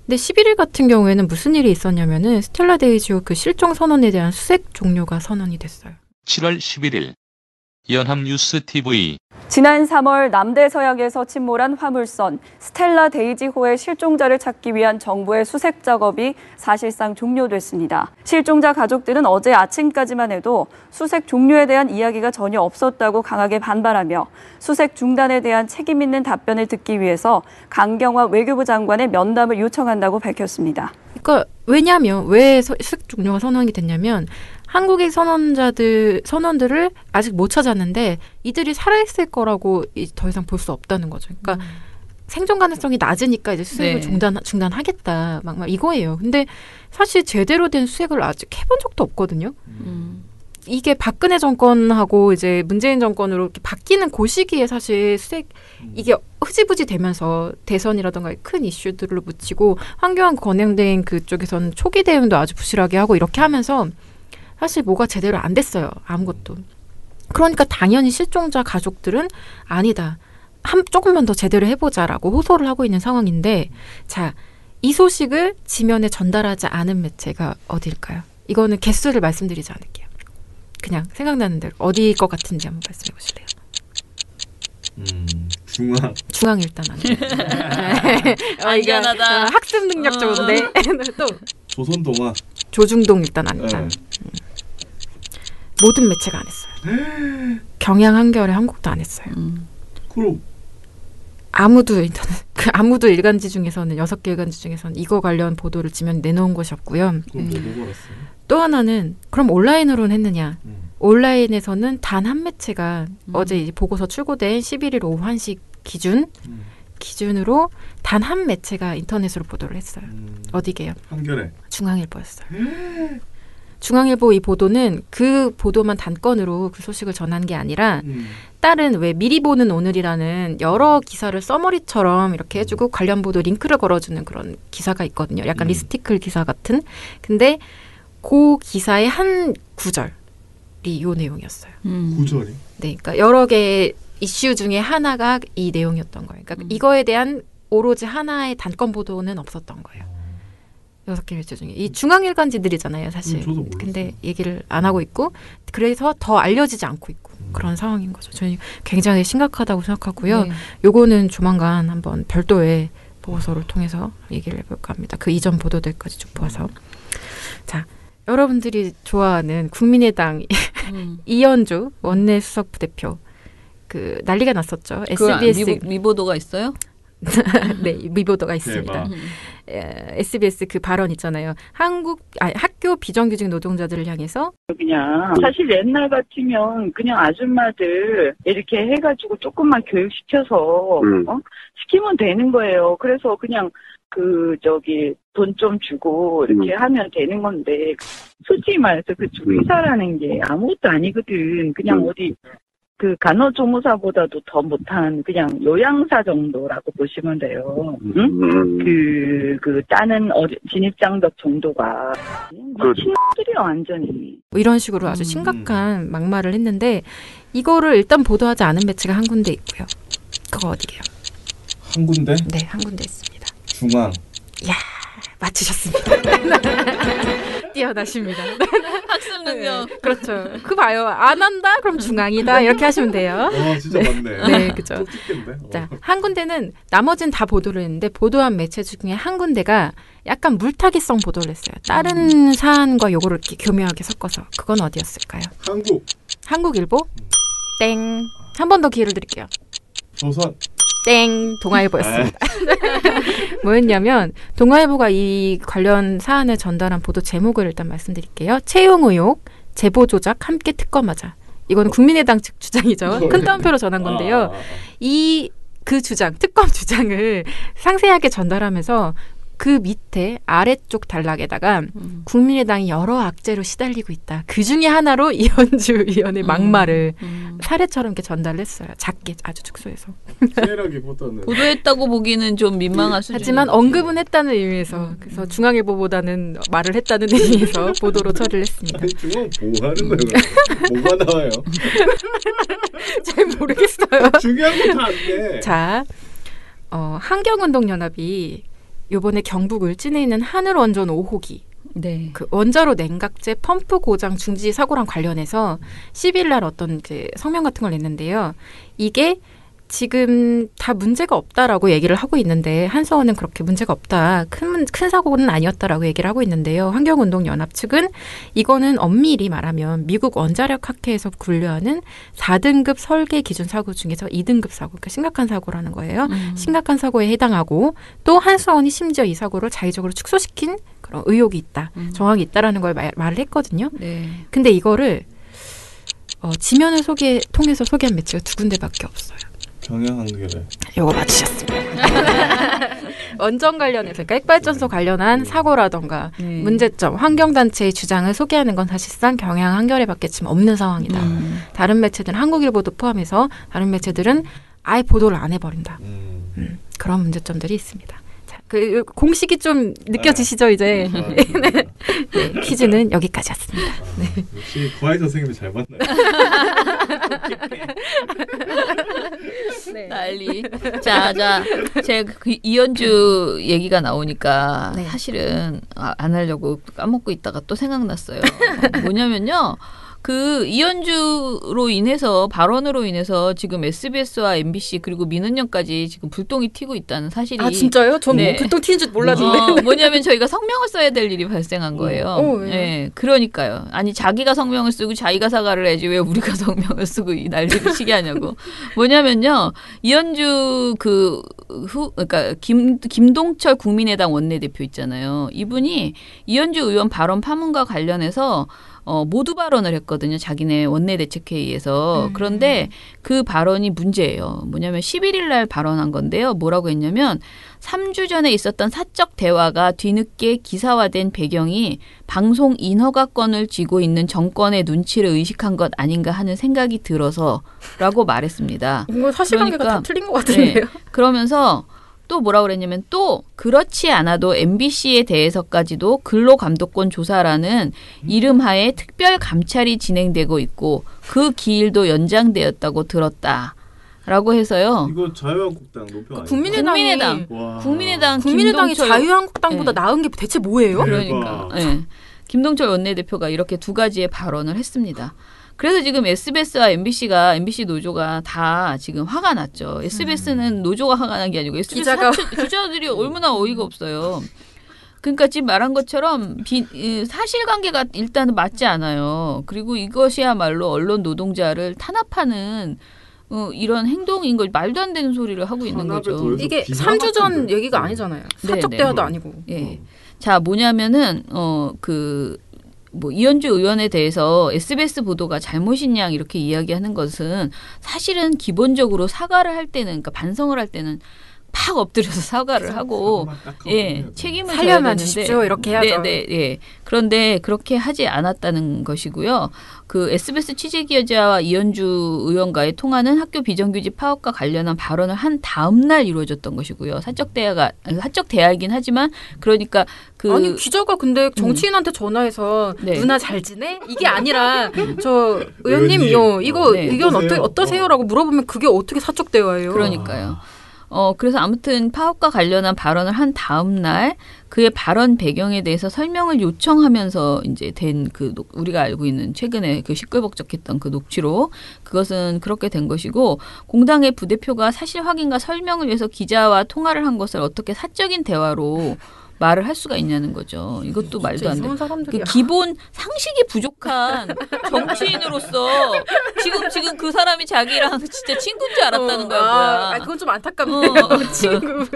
Speaker 3: 근데 11일 같은 경우에는 무슨 일이 있었냐면은 스텔라 데이지호 그 실종 선언에 대한 수색 종료가 선언이 됐어요.
Speaker 9: 7월 11일 연합뉴스 TV.
Speaker 21: 지난 3월 남대 서양에서 침몰한 화물선 스텔라 데이지호의 실종자를 찾기 위한 정부의 수색 작업이 사실상 종료됐습니다. 실종자 가족들은 어제 아침까지만 해도 수색 종료에 대한 이야기가 전혀 없었다고 강하게 반발하며 수색 중단에 대한 책임 있는 답변을 듣기 위해서 강경화 외교부 장관의 면담을 요청한다고 밝혔습니다.
Speaker 3: 그러니까 왜냐하면 왜 수색 종료가 선언이 됐냐면 한국의 선원들을 아직 못 찾았는데 이들이 살아있을 거라고 더 이상 볼 수 없다는 거죠. 그러니까 생존 가능성이 낮으니까 이제 수색을 중단하겠다 막 이거예요. 근데 사실 제대로 된 수색을 아직 해본 적도 없거든요. 이게 박근혜 정권하고 이제 문재인 정권으로 이렇게 바뀌는 그 시기에 사실 수색 이게 흐지부지 되면서 대선이라던가 큰 이슈들을 묻히고 황교안 권영대행 그쪽에서는 초기 대응도 아주 부실하게 하고 이렇게 하면서 사실 뭐가 제대로 안 됐어요. 아무것도. 그러니까 당연히 실종자 가족들은 아니다. 조금만 더 제대로 해보자라고 호소를 하고 있는 상황인데 자, 이 소식을 지면에 전달하지 않은 매체가 어디일까요? 이거는 개수를 말씀드리지 않을게요. 그냥 생각나는 대로 어디일 것 같은지 한번 말씀해 보실래요? 중앙 일단 아니에요.
Speaker 2: 안전하다.
Speaker 3: 학습 능력 좋은데 또
Speaker 4: 조선동화.
Speaker 3: 조중동 일단 아니다. 모든 매체가 안 했어요. 경향, 한겨레, 한국도 안 했어요.
Speaker 4: 그럼
Speaker 3: 아무도 일간지 중에서는 6개 일간지 중에서는 이거 관련 보도를 지면 내놓은 것이 없고요. 또 하나는 그럼 온라인으로는 했느냐? 온라인에서는 단 한 매체가 어제 이제 보고서 출고된 11일 오후 1시 기준으로 단 한 매체가 인터넷으로 보도를 했어요. 어디게요?
Speaker 4: 한겨레.
Speaker 3: 중앙일보였어요. 중앙일보 이 보도는 그 보도만 단건으로 그 소식을 전한 게 아니라 다른 왜 미리 보는 오늘이라는 여러 기사를 서머리처럼 이렇게 해주고 관련 보도 링크를 걸어주는 그런 기사가 있거든요. 약간 리스티클 기사 같은. 근데 그 기사의 한 구절이 이 내용이었어요.
Speaker 4: 구절이?
Speaker 3: 네, 그러니까 여러 개의 이슈 중에 하나가 이 내용이었던 거예요. 그러니까 이거에 대한 오로지 하나의 단건 보도는 없었던 거예요. 6개 매체 중에. 이 중앙일간지들이잖아요, 사실. 근데 얘기를 안 하고 있고 그래서 더 알려지지 않고 있고 그런 상황인 거죠. 저는 굉장히 심각하다고 생각하고요. 요거는 조만간 한번 별도의 보고서를 통해서 얘기를 해볼까 합니다. 그 이전 보도들까지 쭉 보아서. 자, 여러분들이 좋아하는 국민의당 이현주 원내수석 부대표 그 난리가 났었죠. SBS
Speaker 2: 미보도가 있어요?
Speaker 3: 네, 미보도가 있습니다. SBS 그 발언 있잖아요. 학교 비정규직 노동자들을 향해서
Speaker 17: 그냥 사실 옛날 같으면 그냥 아줌마들 이렇게 해가지고 조금만 교육시켜서 시키면 되는 거예요. 그래서 그냥 돈 좀 주고 이렇게 하면 되는 건데 솔직히 말해서 그 주의사라는 게 아무것도 아니거든. 그냥 어디 그 간호조무사보다도 더 못한 그냥 요양사 정도라고 보시면 돼요. 응? 그 짜는 진입장벽 정도가 미친놈들이야 완전히.
Speaker 3: 이런 식으로 아주 심각한 막말을 했는데 이거를 일단 보도하지 않은 매체가 한 군데 있고요. 그거 어디게요?
Speaker 4: 한 군데?
Speaker 3: 네, 한 군데 있습니다.
Speaker 4: 중앙.
Speaker 3: 이야, 맞히셨습니다. 뛰어나십니다.
Speaker 2: 학습 능력.
Speaker 3: 네, 그렇죠. 그 봐요. 안 한다? 그럼 중앙이다. 이렇게 하시면 돼요.
Speaker 4: 진짜 맞네.
Speaker 3: 네, 그죠. 자, 한 군데는 나머지는 다 보도를 했는데 보도한 매체 중에 한 군데가 약간 물타기성 보도를 했어요. 다른 사안과 요거를 이렇게 교묘하게 섞어서. 그건 어디였을까요? 한국일보? 땡. 한 번 더 기회를 드릴게요.
Speaker 4: 조선.
Speaker 3: 땡. 동아일보였습니다. 뭐였냐면 동아일보가 이 관련 사안을 전달한 보도 제목을 일단 말씀드릴게요. 채용 의혹, 제보 조작 함께 특검하자. 이건 국민의당 측 주장이죠. 큰 따옴표로 전한 건데요. 그 주장, 특검 주장을 상세하게 전달하면서 그 밑에 아래쪽 단락에다가 국민의당이 여러 악재로 시달리고 있다. 그 중에 하나로 이현주 의원의 막말을 사례처럼 이렇게 전달을 했어요. 작게 아주 축소해서.
Speaker 4: 세라기보다는
Speaker 2: 보도했다고 보기는 좀 민망한 수준.
Speaker 3: 하지만 언급은 했다는 의미에서 그래서 중앙일보보다는 말을 했다는 의미에서 보도로 처리를 했습니다.
Speaker 4: 아니, 중앙 뭐 하는 거예요? 뭐가 나와요?
Speaker 3: 잘 모르겠어요.
Speaker 4: 중요한 거 다 안 돼.
Speaker 3: 자, 환경운동연합이 요번에 경북 울진에 있는 하늘원전 5호기 그 원자로 냉각제 펌프 고장 중지 사고랑 관련해서 10일 날 어떤 성명 같은 걸 냈는데요. 이게 지금 다 문제가 없다라고 얘기를 하고 있는데 한서원은 그렇게 문제가 없다. 큰 사고는 아니었다라고 얘기를 하고 있는데요. 환경운동연합 측은 이거는 엄밀히 말하면 미국 원자력학회에서 분류하는 4등급 설계 기준 사고 중에서 2등급 사고, 그러니까 심각한 사고라는 거예요. 심각한 사고에 해당하고 또 한서원이 심지어 이 사고를 자의적으로 축소시킨 그런 의혹이 있다, 정황이 있다라는 걸 말을 했거든요.
Speaker 2: 네.
Speaker 3: 근데 이거를 지면을 통해서 소개한 매체가 2군데밖에 없어요.
Speaker 4: 경향 한겨레.
Speaker 3: 요거 맞추셨습니다. 원전 관련해서, 그러니까 핵발전소 관련한 사고라던가 문제점, 환경단체의 주장을 소개하는 건 사실상 경향 한겨레밖에 지금 없는 상황이다. 다른 매체들은, 한국일보도 포함해서 다른 매체들은 아예 보도를 안 해버린다. 그런 문제점들이 있습니다. 자, 그 공식이 좀 느껴지시죠, 이제? 네. 퀴즈는 여기까지였습니다. 네.
Speaker 4: 역시 과외 선생님이 잘 만나요.
Speaker 2: 네. 난리. 자, 제가 그 이현주 얘기가 나오니까 사실은 안 하려고 까먹고 있다가 또 생각났어요. 뭐냐면요. 그 이현주로 인해서, 발언으로 인해서 지금 SBS와 MBC 그리고 민은영까지 지금 불똥이 튀고 있다는 사실이.
Speaker 3: 아, 진짜요? 전 뭐 불똥 튀는 줄 몰랐는데.
Speaker 2: 뭐냐면 저희가 성명을 써야 될 일이 발생한 거예요. 네, 그러니까요. 아니, 자기가 성명을 쓰고 자기가 사과를 해야지 왜 우리가 성명을 쓰고 이 난리를 치게 하냐고. 뭐냐면요. 이현주 그러니까 김동철 국민의당 원내대표 있잖아요. 이분이 이현주 의원 발언 파문과 관련해서 모두 발언을 했거든요. 자기네 원내대책회의에서. 그런데 그 발언이 문제예요. 뭐냐면 11일 날 발언한 건데요. 뭐라고 했냐면 3주 전에 있었던 사적 대화가 뒤늦게 기사화된 배경이 방송 인허가권을 쥐고 있는 정권의 눈치를 의식한 것 아닌가 하는 생각이 들어서라고 말했습니다.
Speaker 3: 이거 사실관계가 다 틀린 것 같은데요.
Speaker 2: 네. 그러면서 또 뭐라고 그랬냐면, 또 그렇지 않아도 MBC에 대해서까지도 근로감독권 조사라는 이름하에 특별 감찰이 진행되고 있고 그 기일도 연장되었다고 들었다라고 해서요.
Speaker 4: 이거 자유한국당 노표 아니에요?
Speaker 3: 국민의당이 자유한국당보다 나은 게 대체 뭐예요?
Speaker 2: 그러니까. 네. 김동철 원내대표가 이렇게 두 가지의 발언을 했습니다. 그래서 지금 SBS와 MBC 노조가 다 지금 화가 났죠. SBS는 노조가 화가 난 게 아니고 기자들이 얼마나 어이가 없어요. 그러니까 지금 말한 것처럼 사실관계가 일단은 맞지 않아요. 그리고 이것이야말로 언론 노동자를 탄압하는 이런 행동인 걸, 말도 안 되는 소리를 하고 있는 거죠.
Speaker 3: 이게 3주 전 얘기가 아니잖아요. 사적 대화도 아니고.
Speaker 2: 예. 자, 뭐냐면은 이현주 의원에 대해서 SBS 보도가 잘못인 양 이렇게 이야기하는 것은 사실은 기본적으로 사과를 할 때는, 그러니까 반성을 할 때는 팍 엎드려서 사과를 하고, 책임을 져야 되는데,
Speaker 3: 주십시오, 이렇게 해야죠.
Speaker 2: 네. 그런데 그렇게 하지 않았다는 것이고요. 그 SBS 취재기자와 이현주 의원과의 통화는 학교 비정규직 파업과 관련한 발언을 한 다음 날 이루어졌던 것이고요. 사적 대화이긴 하지만, 그러니까
Speaker 3: 아니, 기자가 근데 정치인한테 전화해서 누나 잘 지내? 이게 아니라 저 의원님 이거 의견 어떠세요라고 물어보면 그게 어떻게 사적 대화예요?
Speaker 2: 그러니까요. 그래서 아무튼 파업과 관련한 발언을 한 다음 날 그의 발언 배경에 대해서 설명을 요청하면서 이제 된 우리가 알고 있는 최근에 그 시끌벅적했던 그 녹취록, 그것은 그렇게 된 것이고, 공당의 부대표가 사실 확인과 설명을 위해서 기자와 통화를 한 것을 어떻게 사적인 대화로 말을 할 수가 있냐는 거죠. 이것도 말도 안 돼. 그 기본 상식이 부족한 정치인으로서 지금 그 사람이 자기랑 진짜 친구인 줄 알았다는 거야.
Speaker 3: 그건 좀 안타깝네요. 친구.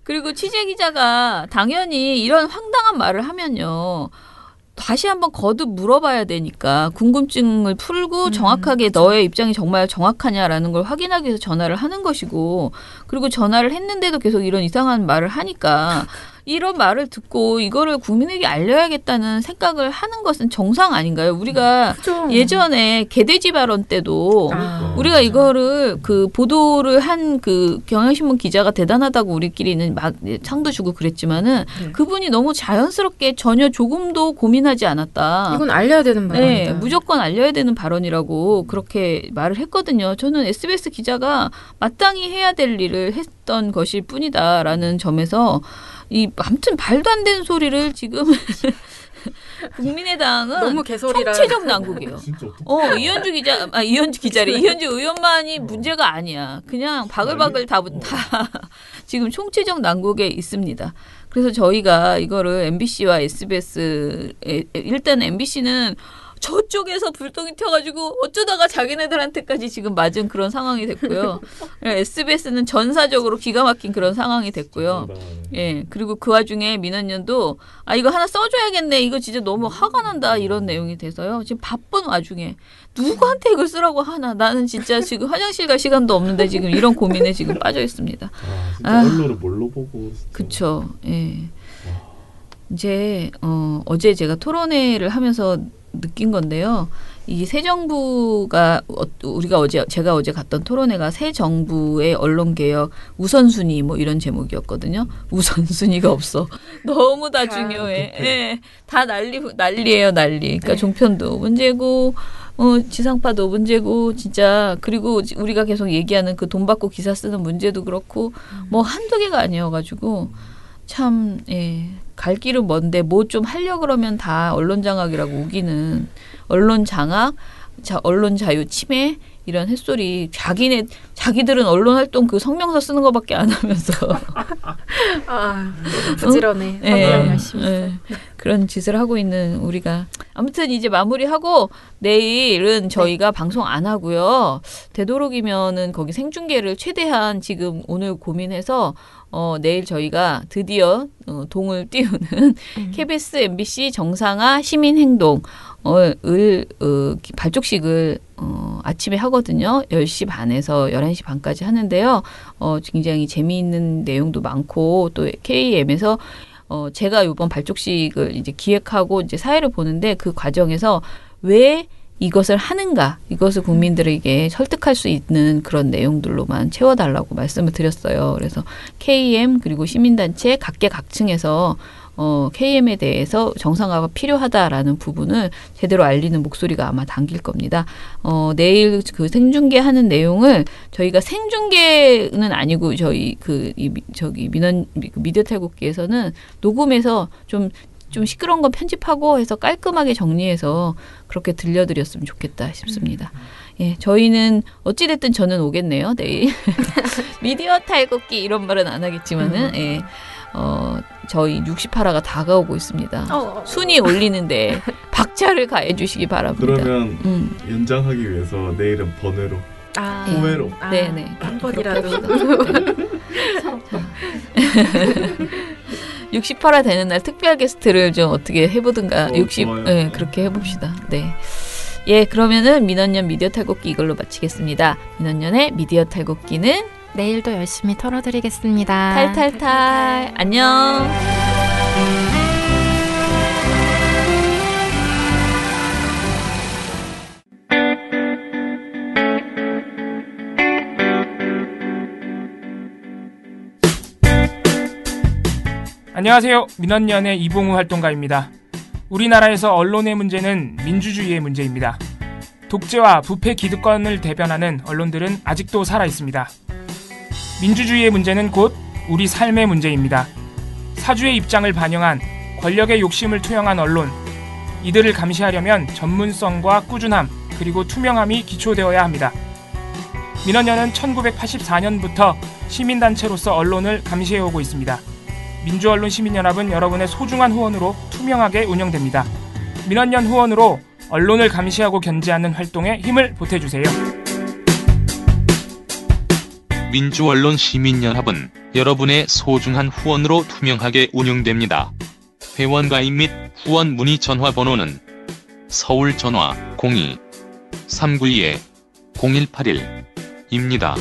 Speaker 2: 그리고 취재 기자가 당연히 이런 황당한 말을 하면요, 다시 한번 거듭 물어봐야 되니까 궁금증을 풀고 정확하게 너의 입장이 정말 정확하냐라는 걸 확인하기 위해서 전화를 하는 것이고, 그리고 전화를 했는데도 계속 이런 이상한 말을 하니까 이런 말을 듣고 이거를 국민에게 알려야겠다는 생각을 하는 것은 정상 아닌가요? 우리가 예전에 개돼지 발언 때도 우리가 이거를 보도를 한 그 경향신문 기자가 대단하다고 우리끼리는 막 상도 주고 그랬지만은 그분이 너무 자연스럽게 전혀 조금도 고민하지 않았다.
Speaker 3: 이건 알려야 되는 발언이다.
Speaker 2: 네, 무조건 알려야 되는 발언이라고 그렇게 말을 했거든요. 저는 SBS 기자가 마땅히 해야 될 일을 했던 것일 뿐이다라는 점에서 아무튼 말도 안 되는 소리를 지금 국민의당은
Speaker 3: 너무 개소리라.
Speaker 2: 총체적 난국이에요. 이현주 의원만이 문제가 아니야. 그냥 바글바글 다 지금 총체적 난국에 있습니다. 그래서 저희가 이거를 MBC와 SBS, 일단 MBC는 저쪽에서 불똥이 튀어가지고 어쩌다가 자기네들한테까지 지금 맞은 그런 상황이 됐고요. SBS는 전사적으로 기가 막힌 그런 상황이 됐고요. 예, 그리고 그 와중에 민원연도 이거 하나 써줘야겠네. 이거 진짜 너무 화가 난다. 이런 내용이 돼서요. 지금 바쁜 와중에 누구한테 이걸 쓰라고 하나. 나는 진짜 지금 화장실 갈 시간도 없는데 지금 이런 고민에 지금 빠져 있습니다.
Speaker 4: 진짜 언론을 뭘로 보고.
Speaker 2: 그쵸. 예. 이제 어제 제가 토론회를 하면서 느낀 건데요. 이 새 정부가 제가 어제 갔던 토론회가 새 정부의 언론 개혁 우선순위 뭐 이런 제목이었거든요. 우선순위가 없어. 너무 다 중요해. 예. 다 난리예요, 난리. 그러니까 종편도 문제고 지상파도 문제고 진짜 그리고 우리가 계속 얘기하는 그 돈 받고 기사 쓰는 문제도 그렇고 뭐 한두 개가 아니어가지고 참 갈 길은 먼데 뭐 좀 하려고 그러면 다 언론 장악이라고 우기는 언론 장악, 언론 자유 침해 이런 햇소리 자기들은 언론 활동 그 성명서 쓰는 것밖에 안 하면서
Speaker 3: 부지런해. 열심히.
Speaker 2: 그런 짓을 하고 있는 우리가 아무튼 이제 마무리하고 내일은 저희가 방송 안 하고요. 되도록이면은 거기 생중계를 최대한 지금 오늘 고민해서 내일 저희가 드디어 동을 띄우는 KBS, MBC 정상화 시민행동 발족식을 아침에 하거든요. 10시 반에서 11시 반까지 하는데요. 굉장히 재미있는 내용도 많고 또 KM에서 제가 이번 발족식을 이제 기획하고 이제 사회를 보는데 그 과정에서 왜 이것을 하는가, 이것을 국민들에게 설득할 수 있는 그런 내용들로만 채워달라고 말씀을 드렸어요. 그래서 KM 그리고 시민단체 각계각층에서 KM에 대해서 정상화가 필요하다라는 부분을 제대로 알리는 목소리가 아마 담길 겁니다. 내일 그 생중계하는 내용을 저희가 생중계는 아니고 저희 미디어 탈곡기에서는 녹음해서 좀 시끄러운 건 편집하고 해서 깔끔하게 정리해서 그렇게 들려드렸으면 좋겠다 싶습니다. 예, 저희는 어찌됐든 저는 오겠네요, 내일. 미디어 탈곡기 이런 말은 안 하겠지만은, 예. 저희 68화가 다가오고 있습니다. 순위 올리는데 박차를 가해 주시기 바랍니다.
Speaker 4: 그러면 연장하기 위해서 내일은 번외로, 후회로.
Speaker 2: 네네.
Speaker 3: 한 번이라도.
Speaker 2: 68화 되는 날 특별 게스트를 좀 어떻게 해보든가.
Speaker 4: 좋아요.
Speaker 2: 그렇게 해봅시다. 네. 예, 그러면은 민원연 미디어 탈곡기 이걸로 마치겠습니다. 민원연의 미디어 탈곡기는
Speaker 3: 내일도 열심히 털어드리겠습니다.
Speaker 2: 탈탈탈. 안녕.
Speaker 15: 안녕하세요. 민원연의 이봉우 활동가입니다. 우리나라에서 언론의 문제는 민주주의의 문제입니다. 독재와 부패 기득권을 대변하는 언론들은 아직도 살아있습니다. 민주주의의 문제는 곧 우리 삶의 문제입니다. 사주의 입장을 반영한 권력의 욕심을 투영한 언론, 이들을 감시하려면 전문성과 꾸준함 그리고 투명함이 기초되어야 합니다. 민원연은 1984년부터 시민단체로서 언론을 감시해오고 있습니다. 민주언론 시민연합은 여러분의 소중한 후원으로 투명하게 운영됩니다. 민원연 후원으로 언론을 감시하고 견제하는 활동에 힘을 보태주세요.
Speaker 9: 민주언론 시민연합은 여러분의 소중한 후원으로 투명하게 운영됩니다. 회원 가입 및 후원 문의 전화번호는 서울 전화 02-392-0181입니다.